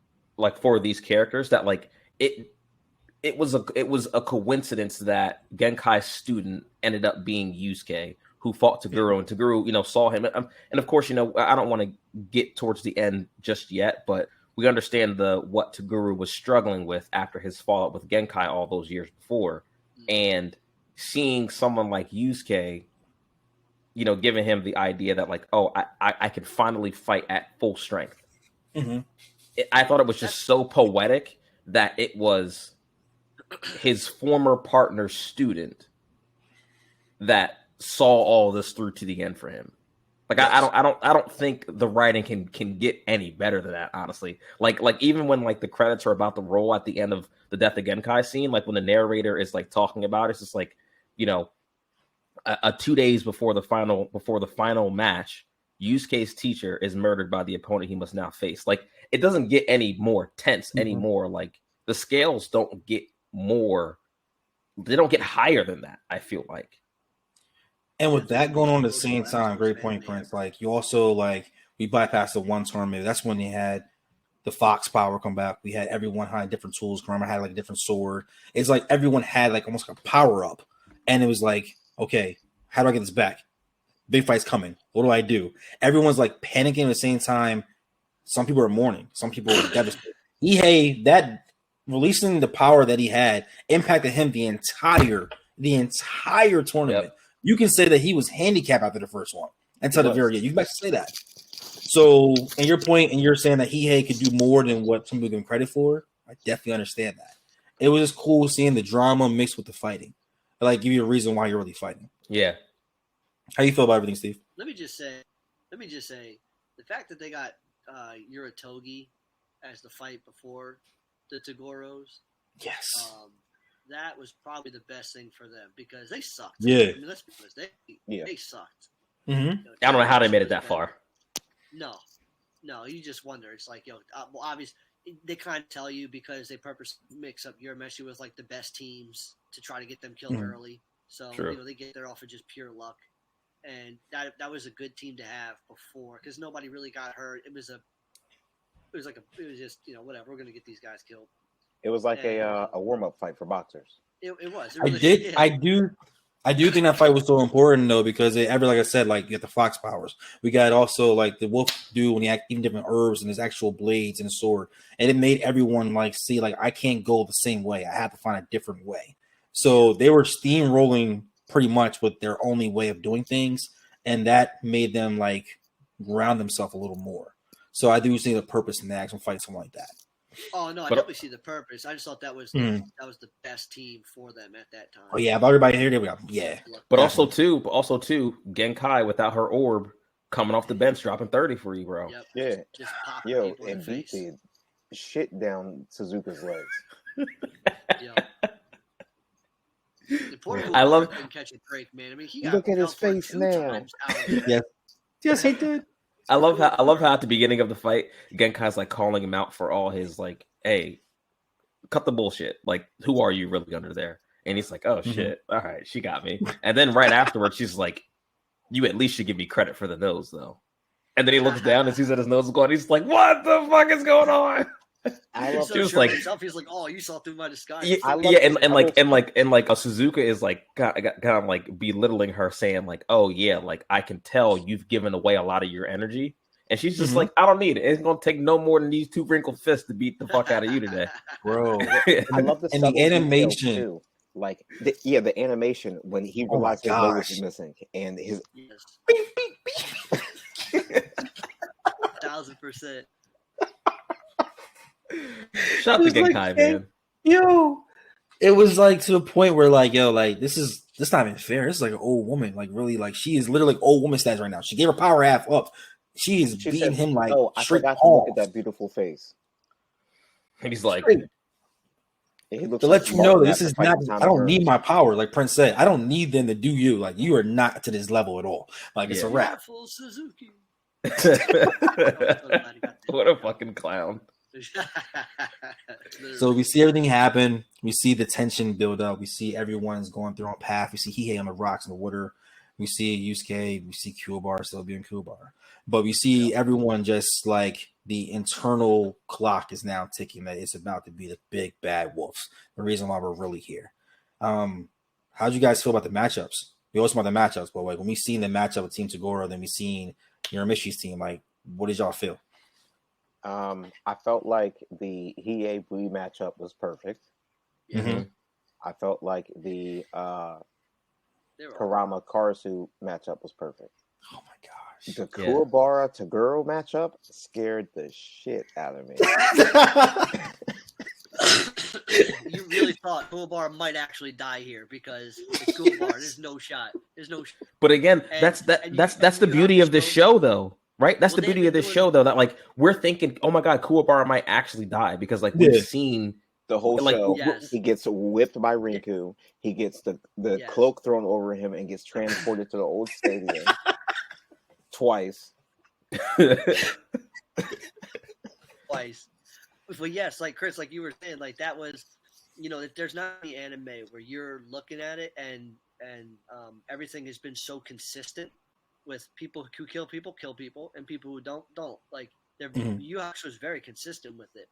these characters that like it was a coincidence that Genkai's student ended up being Yusuke, who fought Taguro, and Taguro, saw him. And of course, I don't want to get towards the end just yet, but we understand what Taguro was struggling with after his fallout with Genkai all those years before. And seeing someone like Yusuke, giving him the idea that like, oh, I can finally fight at full strength. Mm-hmm. I thought it was just so poetic that it was his former partner's student that saw all this through to the end for him. Like yes. I don't think the writing can get any better than that, honestly. Like even when like the credits are about to roll at the end of the Death of Genkai scene, like when the narrator is like talking about it, it's just like, 2 days before the final match, Yusuke's teacher is murdered by the opponent he must now face. Like it doesn't get any more tense anymore. Like the scales don't get they don't get higher than that, I feel like. And with that going on at the same time, great point, Prince. Like you also we bypassed the one tournament. That's when they had the Fox power come back. We had everyone had different tools. Karama had like a different sword. It's like everyone had like almost like a power up, and it was like, okay, how do I get this back? Big fight's coming. What do I do? Everyone's like panicking at the same time. Some people are mourning. Some people are devastated. Ihei, that releasing the power that he had impacted him the entire tournament. Yep. You can say that he was handicapped after the first one until the very end. You can actually say that. So, and your point, and you're saying that Ihei could do more than what some people give him credit for. I definitely understand that. It was just cool seeing the drama mixed with the fighting. Like, give you a reason why you're really fighting. Yeah. How you feel about everything, Steve? Let me just say, the fact that they got Yuritogi as the fight before the Taguros. Yes. That was probably the best thing for them because they sucked. Yeah. I mean, let's be honest. They sucked. Mm-hmm. I don't know how they made it that far. No. You just wonder. It's like, well, obviously, they kind of tell you because they purposely mix up Urameshi with like the best teams to try to get them killed early. So, they get there off of just pure luck. And that was a good team to have before because nobody really got hurt. It was just, whatever. We're going to get these guys killed. It was like a warm-up fight for boxers. It was. I do think that fight was so important though because like I said, like you got the Fox powers. We got also like the Wolf dude when he had even different herbs and his actual blades and sword, and it made everyone like see like I can't go the same way. I have to find a different way. So they were steamrolling pretty much with their only way of doing things, and that made them like ground themselves a little more. So I do see the purpose in the actual fight, something like that. Oh no, I definitely see the purpose. I just thought that was the best team for them at that time. Oh yeah, about everybody here, there we go. Yeah, but also too, Genkai without her orb coming off the bench, dropping 30 for you, bro. Yep. Yeah, just popping people and in the face. Shit down Suzuka's legs. I love catch a break, man. I mean, look at his face now. Yes, he did. I love how at the beginning of the fight, Genkai's like calling him out for all his like, hey, cut the bullshit. Like, who are you really under there? And he's like, oh shit, all right, she got me. And then right afterwards, she's like, you at least should give me credit for the nose though. And then he looks down and sees that his nose is going. He's like, what the fuck is going on? I love he was like, himself. He's like, oh, you saw through my disguise. And Suzuka is like kind of like belittling her, saying like, oh yeah, like I can tell you've given away a lot of your energy, and she's just like, I don't need it. It's gonna take no more than these two wrinkled fists to beat the fuck out of you today, bro. I love the animation too. Like the animation when he Oh my realized his nose gosh. was missing and his Yes. 1000%. Shout out to It was like, Genkai, man. yo, it was like to the point where like, yo, like this not even fair. This is like an old woman, like really, like she is literally like old woman stats right now. She gave her power half up. She is she beating said, him like "No, I straight forgot to look at palms. that beautiful face." And he's like, Straight. And he looks To like let you know that Martin this after is fighting not. Tommy I don't Hearns. need my power, like Prince said. I don't need them to do you. Like you are not to this level at all. Like it's a Yeah. wrap. Beautiful Suzuki. what a fucking clown. So we see everything happen. We see the tension build up. We see everyone's going through on path. We see Hiei on the rocks in the water. We see Yusuke. We see Kuwabara still being Kuwabara. But we see everyone just like the internal clock is now ticking that it's about to be the big bad wolves. The reason why we're really here. How'd you guys feel about the matchups? We always talk about the matchups, but like when we seen the matchup with Team Tagoro, then we seen Yuramishi's team. Like, what did y'all feel? I felt like the Hiei Bui matchup was perfect. Mm-hmm. I felt like the They were Karama Karasu matchup was perfect. Oh my gosh. The Kuwabara Tagoro matchup scared the shit out of me. You really thought Kuwabara might actually die here because it's Kuwabara. There's no shot. But again, And- that's and the you beauty have of this to show, though, right? That's Well, the they've beauty of been this doing- show, though. That like we're thinking, oh my god, Kuwabara might actually die because like we've Yeah. seen The whole Like, show, Yes. he gets whipped by Rinku. He gets the Yes. cloak thrown over him and gets transported to the old stadium twice. twice. But yes, like Chris, like you were saying, like that was, there's not any anime where you're looking at it and everything has been so consistent with people who kill people, and people who don't. Like Yu Hakusho was very consistent with it.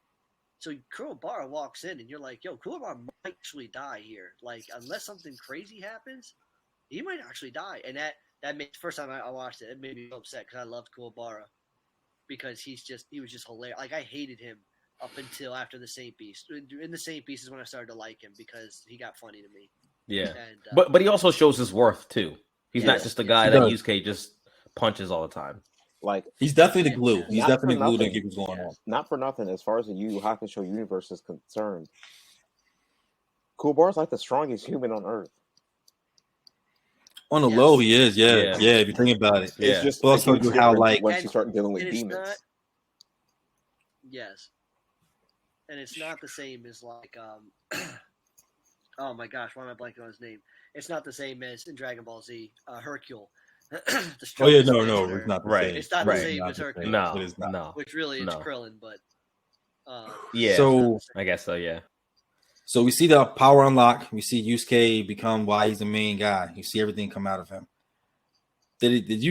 So Kuwabara walks in and you're like, yo, Kuwabara might actually die here. Like unless something crazy happens, he might actually die. And that made the first time I watched it made me upset because I loved Kuwabara because he was just hilarious. Like I hated him up until after the Saint Beast. In the Saint Beast is when I started to like him because he got funny to me. yeah. And, But he also shows his worth too. He's not Yes, just a yes. guy He that does. Yusuke just punches all the time. Like, He's definitely the glue. He's Not definitely for the glue that nothing. keeps going on. not for nothing, as far as the Yu Yu Hakusho universe is concerned, Kuwabara's like the strongest human on Earth. On the Yes. low, he is. Yeah, Yeah. yeah. If you think about it, Yeah. It's just But a also huge do how, difference like- once you And- start dealing with and it's demons. not- Yes. And it's not the same as like oh my gosh, why am I blanking on his name? It's not the same as in Dragon Ball Z, Hercule. The Oh yeah, strongest no, man no, on it's Earth, not the Right. same. It's not the Right. same Not as the Hercule. same. No, It is not. no. Which really it's No. Krillin, but Yeah. So I guess so. Yeah. So we see the power unlock. We see Yusuke become why he's the main guy. You see everything come out of him. Did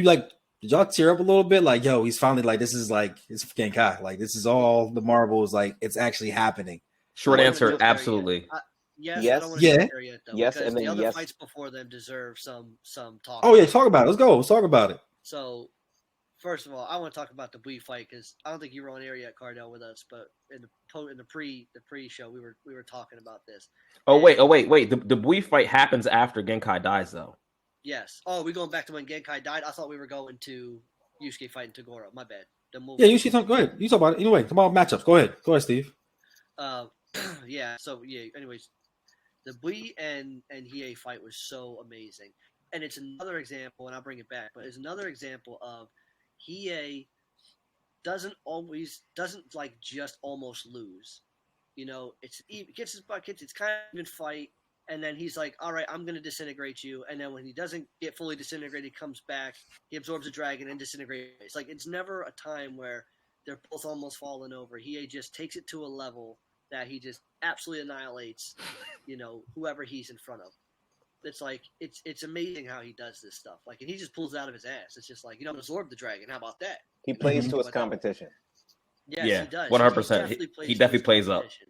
y'all tear up a little bit? Like, yo, he's finally like, this is like, it's Genkai. Like, this is all the marbles. Like, it's actually happening. Short I don't answer, wanna go there absolutely. yet. Yes, I Yes. don't want to Yeah. go there yet though. Yes, because and then the other yes. fights before them deserve some talk. Oh yeah, talk about it. Let's go. Let's talk about it. So, first of all, I want to talk about the Bui fight because I don't think you were on air yet, Cardell, with us. But in the pre-show, we were talking about this. Oh wait. The Bui fight happens after Genkai dies, though. Yes. Oh, we going back to when Genkai died? I thought we were going to Yusuke fighting Tagoro. My bad. Yeah, you see something. Go ahead. You talk about it. Anyway, talk about matchups. Go ahead, Steve. Yeah. So yeah. Anyways, the Bui and Hiei fight was so amazing, and it's another example. And I'll bring it back, but it's another example of Hiei doesn't like just almost lose. It gets his buckets. It's kind of an even fight, and then he's like, "All right, I'm going to disintegrate you." And then when he doesn't get fully disintegrated, he comes back. He absorbs a dragon and disintegrates. Like it's never a time where they're both almost falling over. Hiei just takes it to a level that he just absolutely annihilates, whoever he's in front of. It's like it's amazing how he does this stuff. Like, and he just pulls it out of his ass. It's just like, absorb the dragon. How about that? He plays Mhm. to his competition. Yes, Yeah, he does. 100%. He to definitely his plays up. competition.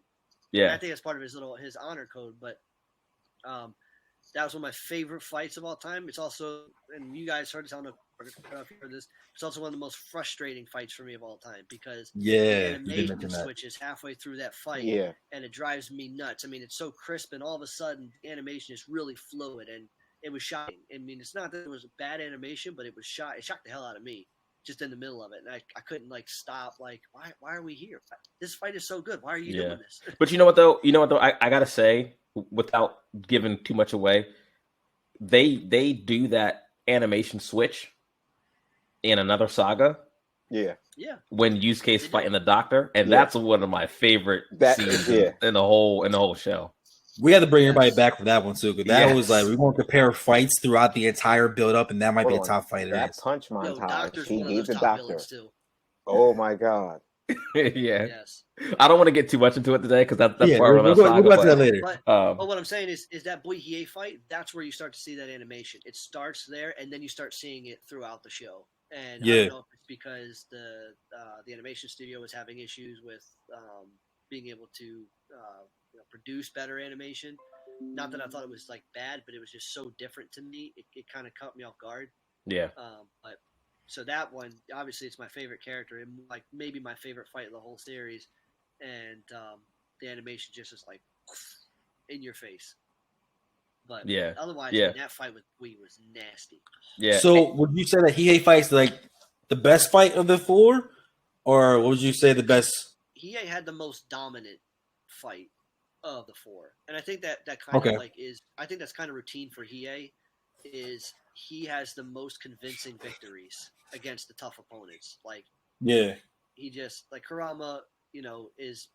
And I Yeah. think that's part of his honor code. But that was one of my favorite fights of all time. It's also, and you guys heard this. I don't know if you heard this. It's also one of the most frustrating fights for me of all time because Yeah, the you did animation mention that. switches halfway through that fight, Yeah. and it drives me nuts. I mean, it's so crisp, and all of a sudden, the animation is really fluid, and it was shocking. I mean, it's not that it was a bad animation, but it was it shocked the hell out of me just in the middle of it, and I couldn't like stop. Like, why are we here? This fight is so good. Why are you doing this? But you know what though? I gotta say, without giving too much away, they do that animation switch in another saga Yeah. Yeah. when Yusuke's They do. fighting the doctor, and Yeah. that's one of my favorite That- scenes yeah. in the whole show. We had to bring everybody Yes. back for that one too, because that was like Yes. we want to compare fights throughout the entire build up, and that might be a Hold on. top fight. That punch Yo, montage. Doctor's He one of needs those a top doctor. villains too. Oh my god. Yeah, Yes. I don't want to get too much into it today because that's Yeah, why we're we'll on go Saga. into that But, later. But what I'm saying is that Boy Hiei fight, that's where you start to see that animation. It starts there, and then you start seeing it throughout the show. And I Yeah. don't know if it's because the animation studio was having issues with being able to produce better animation. Not that I thought it was like bad, but it was just so different to me. It kind of caught me off guard. yeah, But so that one, obviously, it's my favorite character, and like maybe my favorite fight of the whole series. And the animation just is like in your face. But Yeah. otherwise, Yeah. that fight with Wii was nasty. yeah. So would you say that Hiei fight's like the best fight of the four, or would you say the best? Hiei had the most dominant fight of the four, and I think that kind Okay. of like is. I think that's kind of routine for Hiei. Is he has the most convincing victories against the tough opponents? Like Yeah, he just like Kurama, is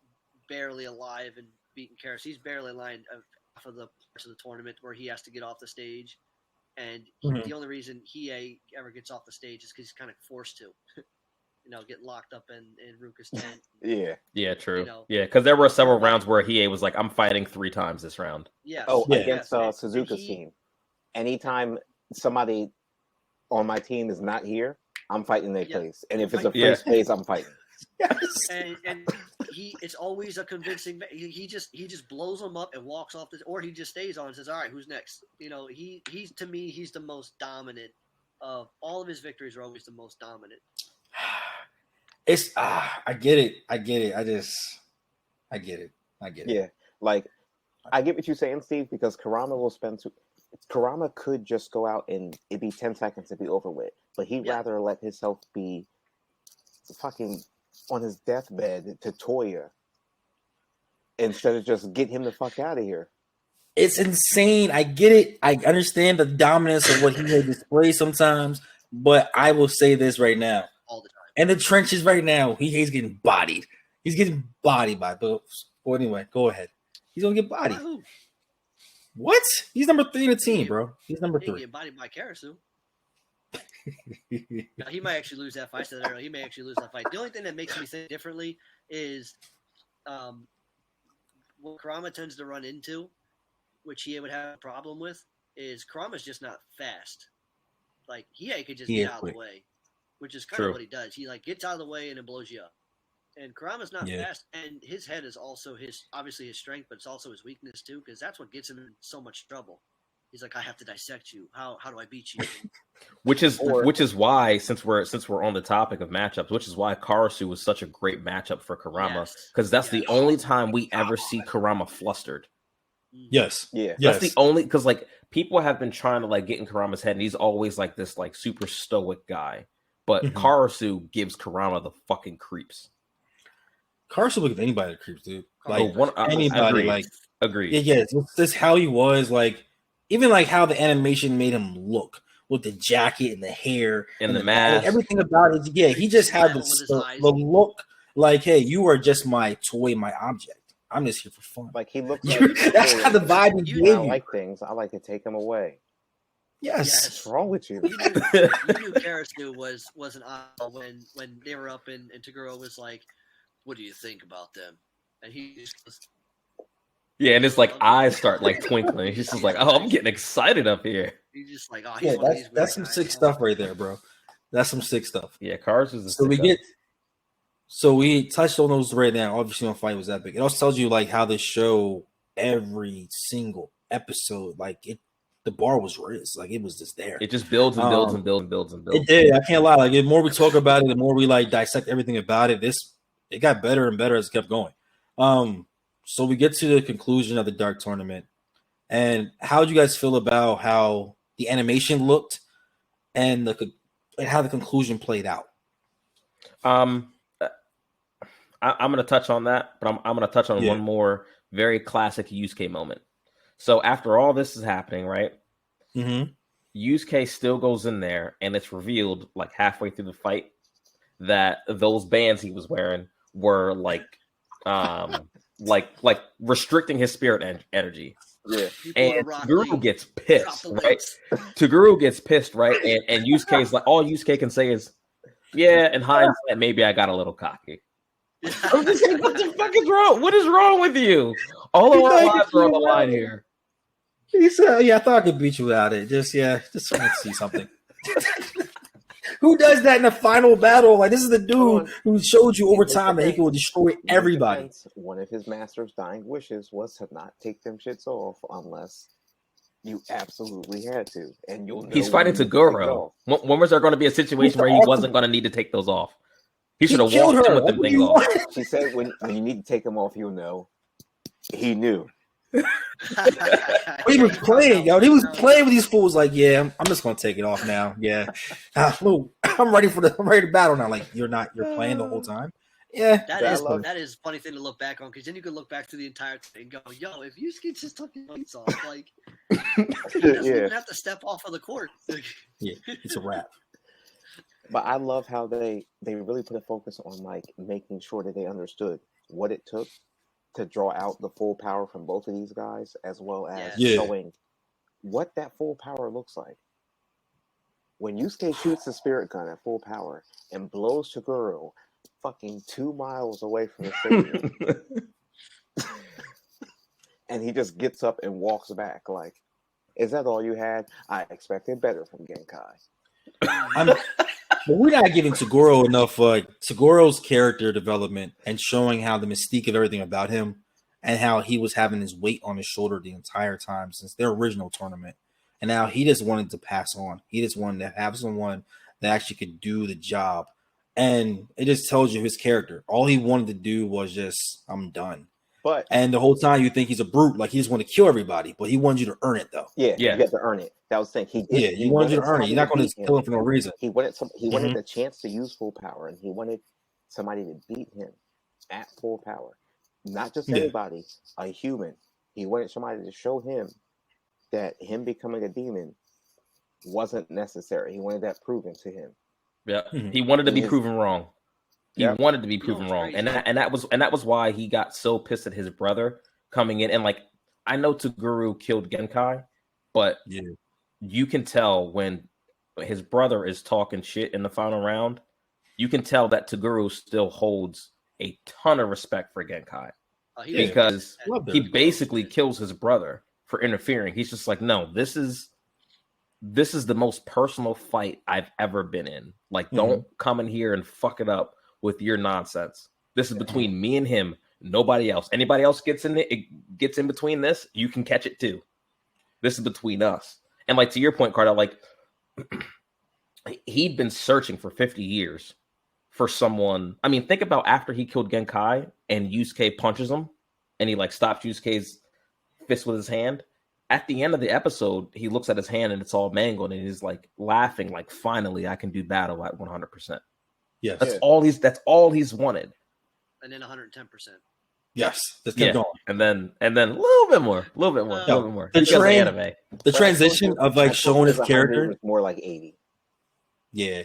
barely alive and beating Karas. He's barely alive half of the parts of the tournament where he has to get off the stage, and Mhm. the only reason Hiei ever gets off the stage is because he's kind of forced to. Get locked up in Ruka's tent. Yeah. Yeah, true. You know. Yeah, because there were several rounds where Hiei was like, "I'm fighting 3 times this round." Yes. Oh, Yeah. against And Suzuka's he- team. Anytime somebody on my team is not here, I'm fighting their Yeah. place. And if it's a Yeah. first place, I'm fighting. And it's always a convincing. He just blows them up and walks off this, or he just stays on and says, "All right, who's next?" He's to me, he's the most dominant of all of his victories. Are always the most dominant. it's I get it. I get it. I get it. Yeah. Like, I get what you're saying, Steve, because Kurama will spend Kurama could just go out and it'd be 10 seconds to be over with. But he'd Yeah. rather let himself be fucking on his deathbed to Toya instead of just get him the fuck out of here. It's insane. I get it. I understand the dominance of what he may display sometimes, but I will say this right now. All the time. In the trenches right now, he's getting bodied. He's getting bodied by those. Well, anyway, go ahead. He's gonna get bodied. By who? What? He's number 3 in the team, bro. He's number He can 3. get bodied by Karasu. Now, he might actually lose that fight. I said that earlier. He may actually lose that fight. The only thing that makes me think differently is what Kurama tends to run into, which he would have a problem with, is Kurama's just not fast. Like, Hiei could just He get is out of quick. the way, which is kind True. of what he does. He, like, gets out of the way and then blows you up. And Kurama's not Yeah. fast, and his head is also obviously his strength, but it's also his weakness, too, because that's what gets him in so much trouble. He's like, I have to dissect you. How do I beat you? Which is why, since we're on the topic of matchups, which is why Karasu was such a great matchup for Kurama, Yes. because that's the Yes. only time we ever see Kurama flustered. Yes. Yeah. Yes. That's the only, because like people have been trying to like get in Kurama's head, and he's always like this like super stoic guy, but Mhm. Karasu gives Kurama the fucking creeps. Carson look at anybody that creeps, dude. Like Anybody, anybody, like agreed. yeah, it's just how he was. Like even like how the animation made him look with the jacket and the hair And the like, mask. everything about it. Yeah, he just had Smile with his the eyes. look. Like, hey, you are just my toy, my object. I'm just here for fun. Like, he looks That's how the vibe he You gave when I you. like things, I like to take them away. Yes. What's wrong with you? You knew Karasu was an oddball when they were up and Taguro was like, "What do you think about them?" And he just was, Yeah, and his like eyes start like twinkling. He's just like, "Oh, I'm getting excited up here." he's just like, "Oh, he's Yeah, one of these weird that's some guys." sick stuff right there, bro. That's some sick stuff. Yeah, Karasu is. So we touched on those right now. Obviously, the fight was epic. It also tells you like how this show, every single episode, like the bar was raised. Like it was just there. It just builds and builds and builds and builds and builds. It did. I can't lie. Like the more we talk about it, the more we like dissect everything about it. It got better and better as it kept going. So we get to the conclusion of the Dark Tournament. And how did you guys feel about how the animation looked and how the conclusion played out? I'm going to touch on that, but I'm going to touch on one more very classic Yusuke moment. So after all this is happening, right? Mm-hmm. Yusuke still goes in there, and it's revealed like halfway through the fight that those bands he was wearing were like restricting his spirit energy. Yeah. And Toguro gets pissed, right? Toguro gets pissed, right? And Yusuke's like, all Yusuke can say is, yeah, in hindsight, maybe I got a little cocky. I'm just like, what the fuck is wrong? What is wrong with you? All of our lives are on the line here. He said, yeah, I thought I could beat you without it. Just want to see something. Who does that in the final battle? Like, this is the dude who showed you over time that he could destroy everybody. One of his master's dying wishes was to not take them shits off unless you absolutely had to. And he's fighting Toguro. When was there going to be a situation where he wasn't going to need to take those off? He should have walked in with them things off. She said when you need to take them off, you'll know. He knew. He was playing, yo. He was playing with these fools. Like, yeah, I'm just gonna take it off now. Yeah, I'm ready to battle now. Like, you're playing the whole time. Yeah, that is a funny thing to look back on, because then you can look back to the entire thing and go, yo, if Yusuke just took his boots off, like, he doesn't even have to step off of the court. Yeah, it's a wrap. But I love how they really put a focus on like making sure that they understood what it took to draw out the full power from both of these guys, as well as showing what that full power looks like. When Yusuke shoots the spirit gun at full power and blows Toguro fucking 2 miles away from the stadium, and he just gets up and walks back, like, is that all you had? I expected better from Genkai. But we're not giving Toguro enough Togoro's character development and showing how the mystique of everything about him and how he was having his weight on his shoulder the entire time since their original tournament. And now he just wanted to pass on. He just wanted to have someone that actually could do the job. And it just tells you his character. All he wanted to do was just, I'm done. And the whole time you think he's a brute, like he just want to kill everybody, but he wanted you to earn it though. Yeah, you get to earn it. That was the thing. He wanted you to earn it. You're not going to kill him for no reason. He wanted the chance to use full power, and he wanted somebody to beat him at full power. Not just anybody, a human. He wanted somebody to show him that him becoming a demon wasn't necessary. He wanted that proven to him. Yeah, he wanted to be proven wrong. He wanted to be proven wrong, and that was why he got so pissed at his brother coming in. And like, I know Toguro killed Genkai, but you can tell when his brother is talking shit in the final round, you can tell that Toguro still holds a ton of respect for Genkai because he basically kills his brother for interfering. He's just like, no, this is the most personal fight I've ever been in. Like, don't come in here and fuck it up with your nonsense. This is between me and him, nobody else. Anybody else gets in between this, you can catch it too. This is between us. And like, to your point, Carter, like, he'd been searching for 50 years for someone. I mean, think about after he killed Genkai and Yusuke punches him and he like stops Yusuke's fist with his hand. At the end of the episode, he looks at his hand and it's all mangled and he's like laughing, like, finally I can do battle at 100%. Yes. That's all he's wanted. And then 110%. Yes. Just keep going. And then a little bit more. The transition of like showing his character was more like 80. Yeah.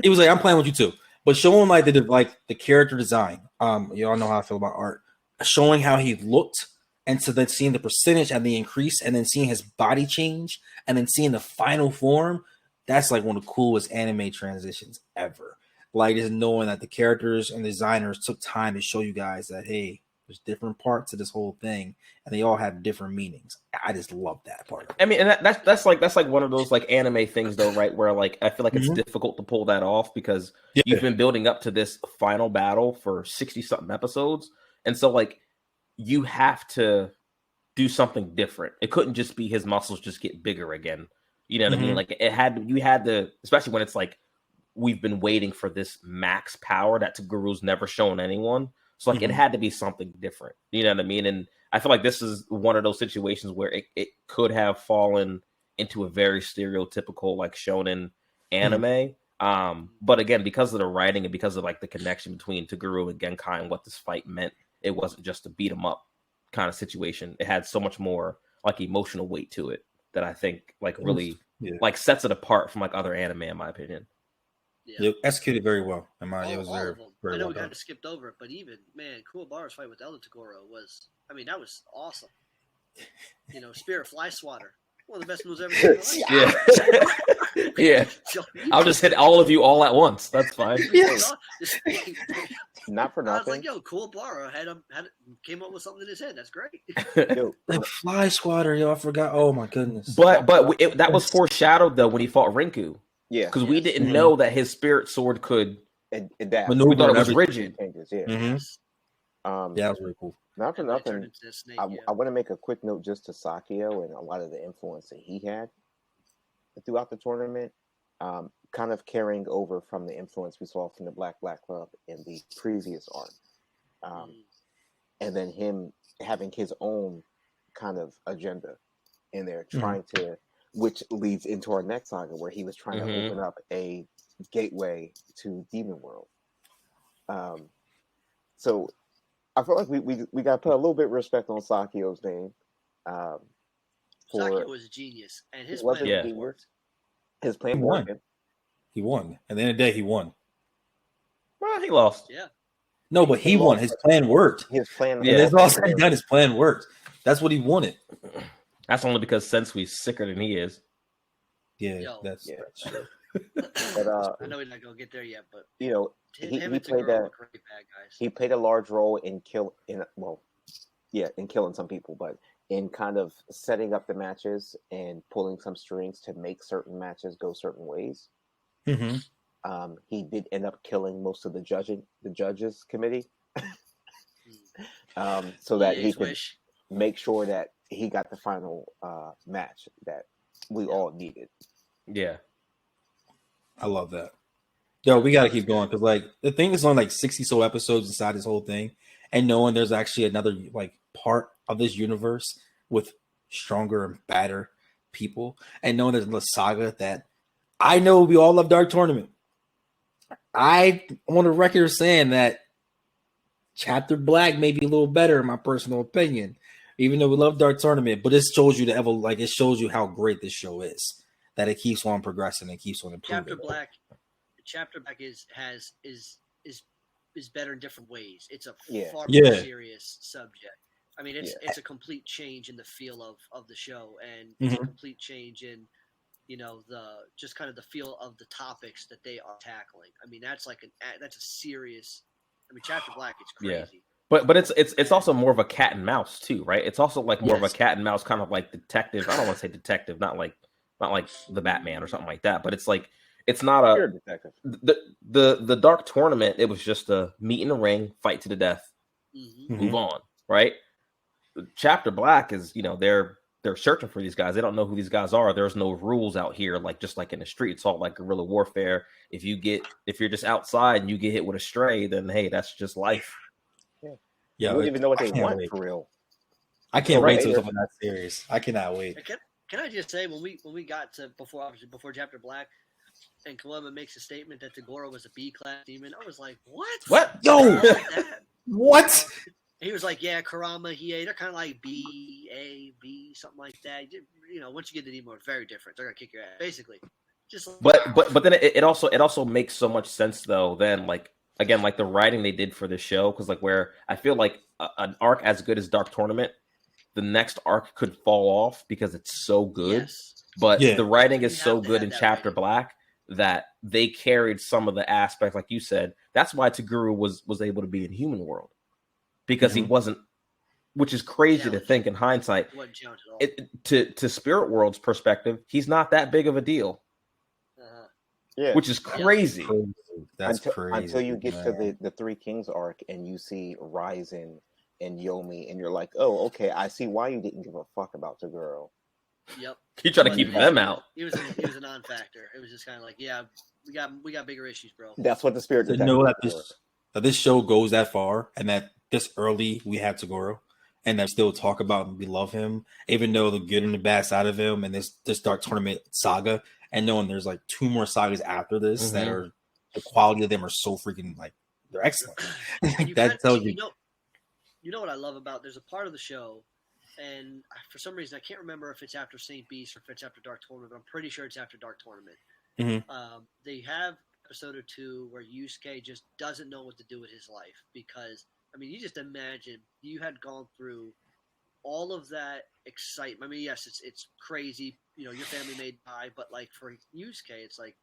He was like, I'm playing with you too. But showing like the character design. Y'all know how I feel about art. Showing how he looked, and so then seeing the percentage and the increase, and then seeing his body change, and then seeing the final form. That's like one of the coolest anime transitions ever. Like, just knowing that the characters and designers took time to show you guys that, hey, there's different parts of this whole thing, and they all have different meanings. I just love that part. I mean, and that's like one of those like anime things, though, right? Where like I feel like it's difficult to pull that off because you've been building up to this final battle for 60 something episodes, and so like you have to do something different. It couldn't just be his muscles just get bigger again. You know what I mean? Mhm. Like you had to, especially when it's like we've been waiting for this max power that Togoro's never shown anyone. So like it had to be something different. You know what I mean? And I feel like this is one of those situations where it could have fallen into a very stereotypical like shonen anime. But again, because of the writing and because of like the connection between Toguro and Genkai and what this fight meant, it wasn't just a beat 'em up kind of situation. It had so much more like emotional weight to it that I think like really like sets it apart from like other anime in my opinion. Yeah. It executed very well. It was all very, of them. very I know well we kind done. of skipped over it, but even Kuwabara's fight with Elder Toguro was, I mean, that was awesome. You know, Spirit Fly Swatter, one of the best moves ever seen in my life. Yeah. I'll just hit all of you all at once. That's fine. Not for nothing. I was like, yo, Kuwabara came up with something in his head. That's great. Yo, that Fly Swatter, yo, I forgot. Oh my goodness. But that was foreshadowed though when he fought Rinku. Yeah, because we didn't know that his spirit sword could adapt. We thought it was rigid. Changes, yeah, yeah, that was really cool. Not for nothing. I want to make a quick note just to Sakio and a lot of the influence that he had throughout the tournament, kind of carrying over from the influence we saw from the Black Club in the previous arc, and then him having his own kind of agenda in there, trying to, which leads into our next saga where he was trying to open up a gateway to Demon World. So I feel like we got to put a little bit of respect on Sakio's name. Sakio was a genius, and his plan worked. His plan worked. He won. At the end of the day, he won. Well, he lost. Yeah. No, but he won. His plan worked. His plan. Yeah, it's all said and done. His plan worked. That's what he wanted. That's only because Sensui's sicker than he is. Yeah, that's true. But, I know we're not gonna get there yet, but you know, he played that. He played a large role in killing some people, but in kind of setting up the matches and pulling some strings to make certain matches go certain ways. He did end up killing most of the judges committee, so that he could make sure that he got the final match that we all needed. Yeah. I love that. Yo, we got to keep going because, like, the thing is on like 60 so episodes inside this whole thing, and knowing there's actually another like part of this universe with stronger and badder people, and knowing there's a saga that I know we all love Dark Tournament. I on the record saying that Chapter Black may be a little better in my personal opinion, even though we love Dark Tournament. But it shows you it shows you how great this show is. That it keeps on progressing and keeps on improving. Chapter Black is better in different ways. It's a far more serious subject. I mean, it's a complete change in the feel of the show, and it's a complete change in the just kind of the feel of the topics that they are tackling. I mean, that's a serious. I mean, Chapter Black is crazy. Yeah. But it's also more of a cat and mouse too, right? It's also like more of a cat and mouse kind of like detective. I don't want to say detective, not like the Batman or something like that, but it's like it's not a detective. The Dark Tournament. It was just a meet in the ring, fight to the death, move on, right? Chapter Black is they're searching for these guys. They don't know who these guys are. There's no rules out here, like just like in the street. It's all like guerrilla warfare. If you're just outside and you get hit with a stray, then hey, that's just life. Yeah, you don't even know what they want for real. I can't wait till something that serious. I cannot wait. Can I just say when we got to before Chapter Black, and Kalema makes a statement that Toguro was a B-class demon, I was like, what? What? Yo, what? And he was like, yeah, Kurama, Hiei, they're kind of like B, A, B, something like that. Once you get to demon, it's very different. They're gonna kick your ass, basically. Just but then it also makes so much sense though. Then like again, like the writing they did for the show, because like where I feel like an arc as good as Dark Tournament, the next arc could fall off because it's so good. Yes. But the writing is so good in Chapter Black that they carried some of the aspects, like you said. That's why Toguro was able to be in Human World, because he wasn't, which is crazy to think in hindsight. To Spirit World's perspective, he's not that big of a deal. Which is crazy. That's crazy until you get to the Three Kings arc and you see Ryzen and Yomi, and you're like, oh, okay, I see why you didn't give a fuck about the girl. Yep. You try to keep them out. He was a non-factor. It was just kind of like, yeah, we got bigger issues, bro. That's what the spirit. To know that this show goes that far, and that this early we have Toguro, and that still talk about and we love him, even though the good and the bad side of him, and this Dark Tournament saga, and knowing there's like 2 more sagas after this that are the quality of them are so freaking like they're excellent. That tells you. You know what I love about? There's a part of the show, and for some reason I can't remember if it's after Saint Beast or if it's after Dark Tournament, but I'm pretty sure it's after Dark Tournament. Mm-hmm. They have episode or 2 where Yusuke just doesn't know what to do with his life because, I mean, you just imagine you had gone through all of that excitement. I mean, yes, it's crazy. You know, your family may die, but like for Yusuke, it's like,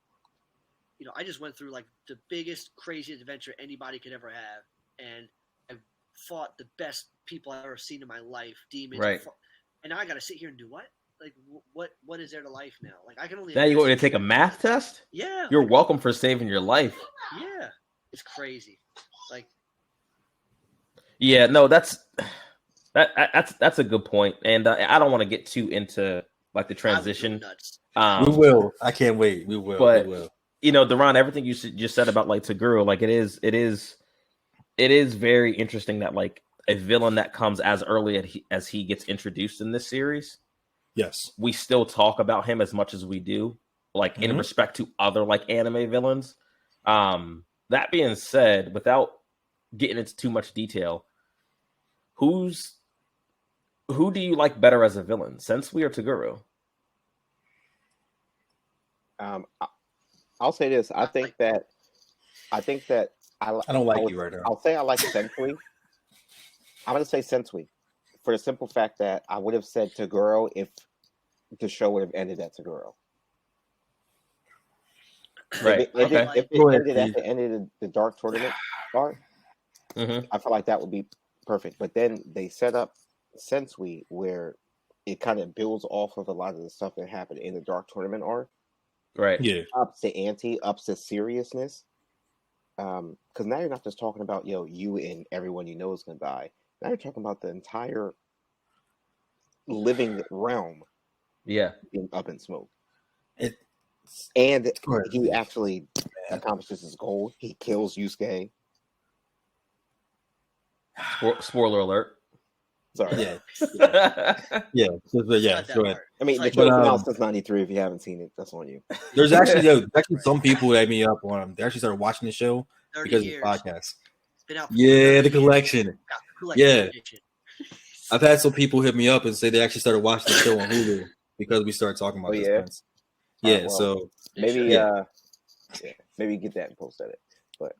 you know, I just went through like the biggest, craziest adventure anybody could ever have, and I fought the best people I've ever seen in my life, demons. Right. And now I got to sit here and do what? Like, what is there to life now? Like, I can only. Now you want me to take a math test? Yeah. You're welcome for saving your life. Yeah, it's crazy. Like, yeah, no, that's a good point, and I don't want to get too into like the transition. We will. I can't wait. We will. But we will. You know, Deron, everything you just said about like Toguro, like it is very interesting that like a villain that comes as early as he gets introduced in this series. Yes, we still talk about him as much as we do, like in respect to other like anime villains. That being said, without getting into too much detail, who do you like better as a villain, Sensui or Toguro? I'll say this. I think that I don't like you right now. I'll say I like Sensui. I'm going to say Sensui for the simple fact that I would have said Toguro if the show would have ended at Toguro. Right. If it ended at the end of the Dark Tournament part, I feel like that would be perfect. But then they set up Sensui where it kind of builds off of a lot of the stuff that happened in the Dark Tournament arc. Right. Yeah. Ups the ante, ups the seriousness. Because now you're not just talking about, you and everyone you know is going to die. Now you're talking about the entire living realm. Yeah. Being up in smoke. He actually accomplishes his goal. He kills Yusuke. Spoiler alert. Sorry. Yeah. Go ahead. I mean, the show's been out since '93. If you haven't seen it, that's on you. There's actually some people that hit me up on. They actually started watching the show because years. of the podcast. The collection. I've had some people hit me up and say they actually started watching the show on Hulu because we started talking about this. Yeah. So maybe maybe get that and post at it. But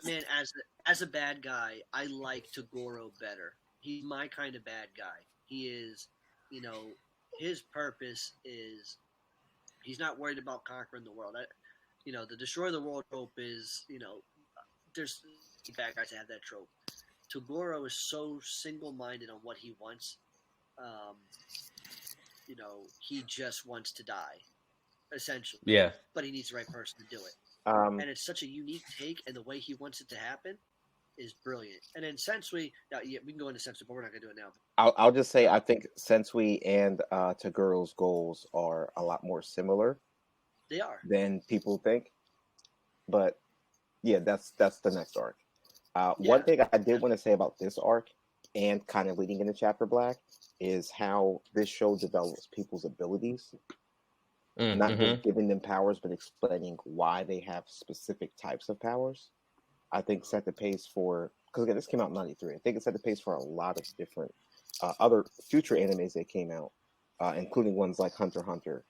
man, as a bad guy, I like Toguro better. He's my kind of bad guy. He is, his purpose is he's not worried about conquering the world. The destroy the world trope is, there's bad guys that have that trope. Toguro is so single-minded on what he wants. He just wants to die, essentially. Yeah. But he needs the right person to do it. And it's such a unique take, and the way he wants it to happen is brilliant. And then Sensui, we can go into Sensui, but we're not going to do it now. I'll just say I think Sensui and Toguro's goals are a lot more similar. They are. Than people think. But, yeah, that's the next arc. One thing I did want to say about this arc, and kind of leading into Chapter Black, is how this show develops people's abilities. Not just giving them powers, but explaining why they have specific types of powers. I think set the pace for, because again, this came out in '93. I think it set the pace for a lot of different other future animes that came out, including ones like Hunter x Hunter,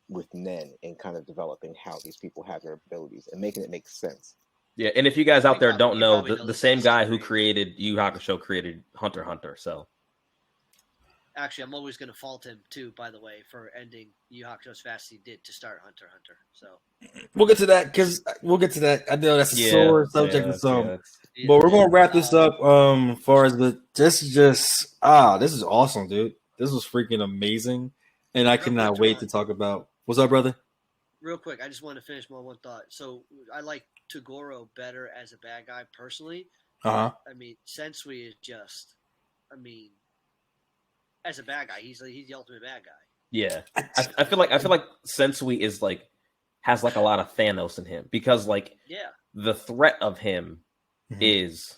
with Nen, and kind of developing how these people have their abilities and making it make sense. Yeah, and if you guys out there don't know, the same guy who created Yu Hakusho created Hunter x Hunter, so. Actually, I'm always going to fault him, too, by the way, for ending Yu Hakusho as fast as he did to start Hunter x Hunter. So we'll get to that. I know that's a sore subject for some. But we're going to wrap this up far as this is awesome, dude. This was freaking amazing. And I cannot wait to talk about. What's up, brother? Real quick, I just want to finish my one thought. So I like Toguro better as a bad guy personally. Uh-huh. I mean, Sensui is just, I mean, as a bad guy, he's the ultimate bad guy. Yeah, I feel like Sensui is like has like a lot of Thanos in him because like the threat of him is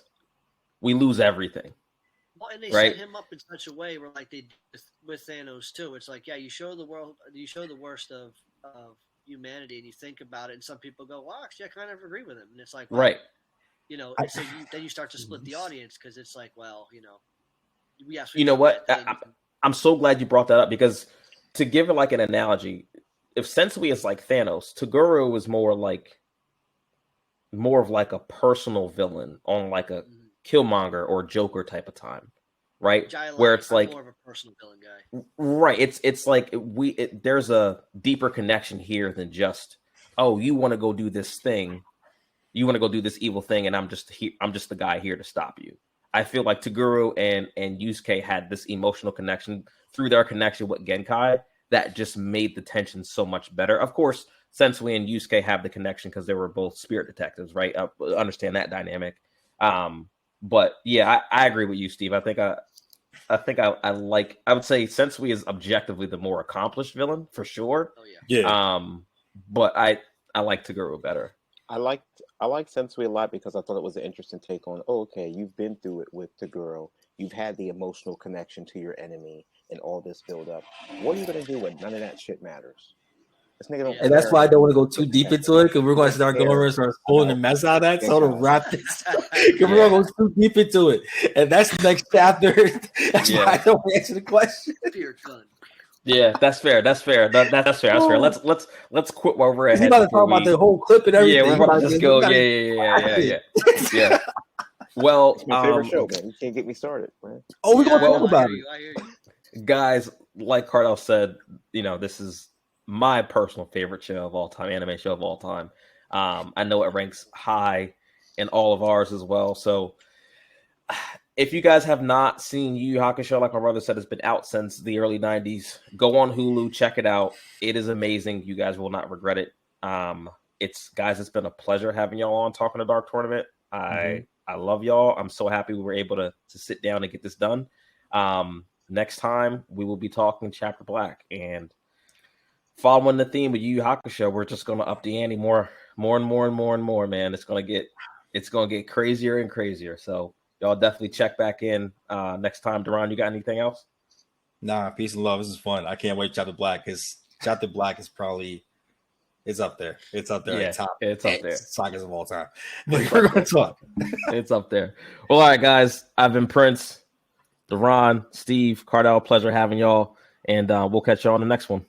we lose everything. Well, and they right? set him up in such a way where like they did with Thanos too. It's like you show the world, you show the worst of humanity, and you think about it, and some people go, "Well, actually, I kind of agree with him," and it's like, well, right. You know, so then you start to split the audience because it's like, well, you know, you know what? I'm so glad you brought that up because to give it like an analogy, if Sensui is like Thanos, Toguro is more of like a personal villain on like a Killmonger or Joker type of time, right? Where it's like more of a personal villain guy, right? It's like there's a deeper connection here than just you want to go do this thing. You want to go do this evil thing, and I'm just the guy here to stop you. I feel like Toguro and Yusuke had this emotional connection through their connection with Genkai that just made the tension so much better. Of course, Sensui and Yusuke have the connection because they were both spirit detectives, right? I understand that dynamic. But yeah, I agree with you, Steve. I think I would say Sensui is objectively the more accomplished villain for sure. Oh yeah. Yeah. But I like Toguro better. I like Sensui a lot because I thought it was an interesting take on, okay, you've been through it with Toguro. You've had the emotional connection to your enemy and all this build up. What are you going to do when none of that shit matters? This nigga don't and that's why I don't want to go too deep into it because we're going to start going and start pulling the mess out of that. So to wrap this up, because we're going to go too deep into it. And that's the next chapter. That's why I don't answer the question. Fear gun. Yeah, that's fair. That's fair. That's fair. Let's quit while we're ahead. We're about to talk about the whole clip and everything. Yeah, we're about to just go. Yeah. Well, it's my favorite show, man. You can't get me started, man. Oh, we're gonna talk about it. I hear you. Guys, like Cardell said, this is my personal favorite show of all time, anime show of all time. I know it ranks high in all of ours as well. So if you guys have not seen Yu Yu Hakusho, like my brother said, it's been out since the early 90s. Go on Hulu, check it out. It is amazing. You guys will not regret it. It's been a pleasure having y'all on talking to Dark Tournament. I love y'all. I'm so happy we were able to sit down and get this done. Next time we will be talking Chapter Black, and following the theme of Yu Yu Hakusho, we're just gonna up the ante more and more, man. It's gonna get crazier and crazier. So y'all definitely check back in next time. Duran, you got anything else? Nah, peace and love. This is fun. I can't wait. Chapter Black is probably up there. It's up there. Yeah, top. It's up there. Sagas of all time. But we're going to talk. It's up there. Well, all right, guys. I've been Prince, Duran, Steve, Cardell. Pleasure having y'all, and we'll catch you on the next one.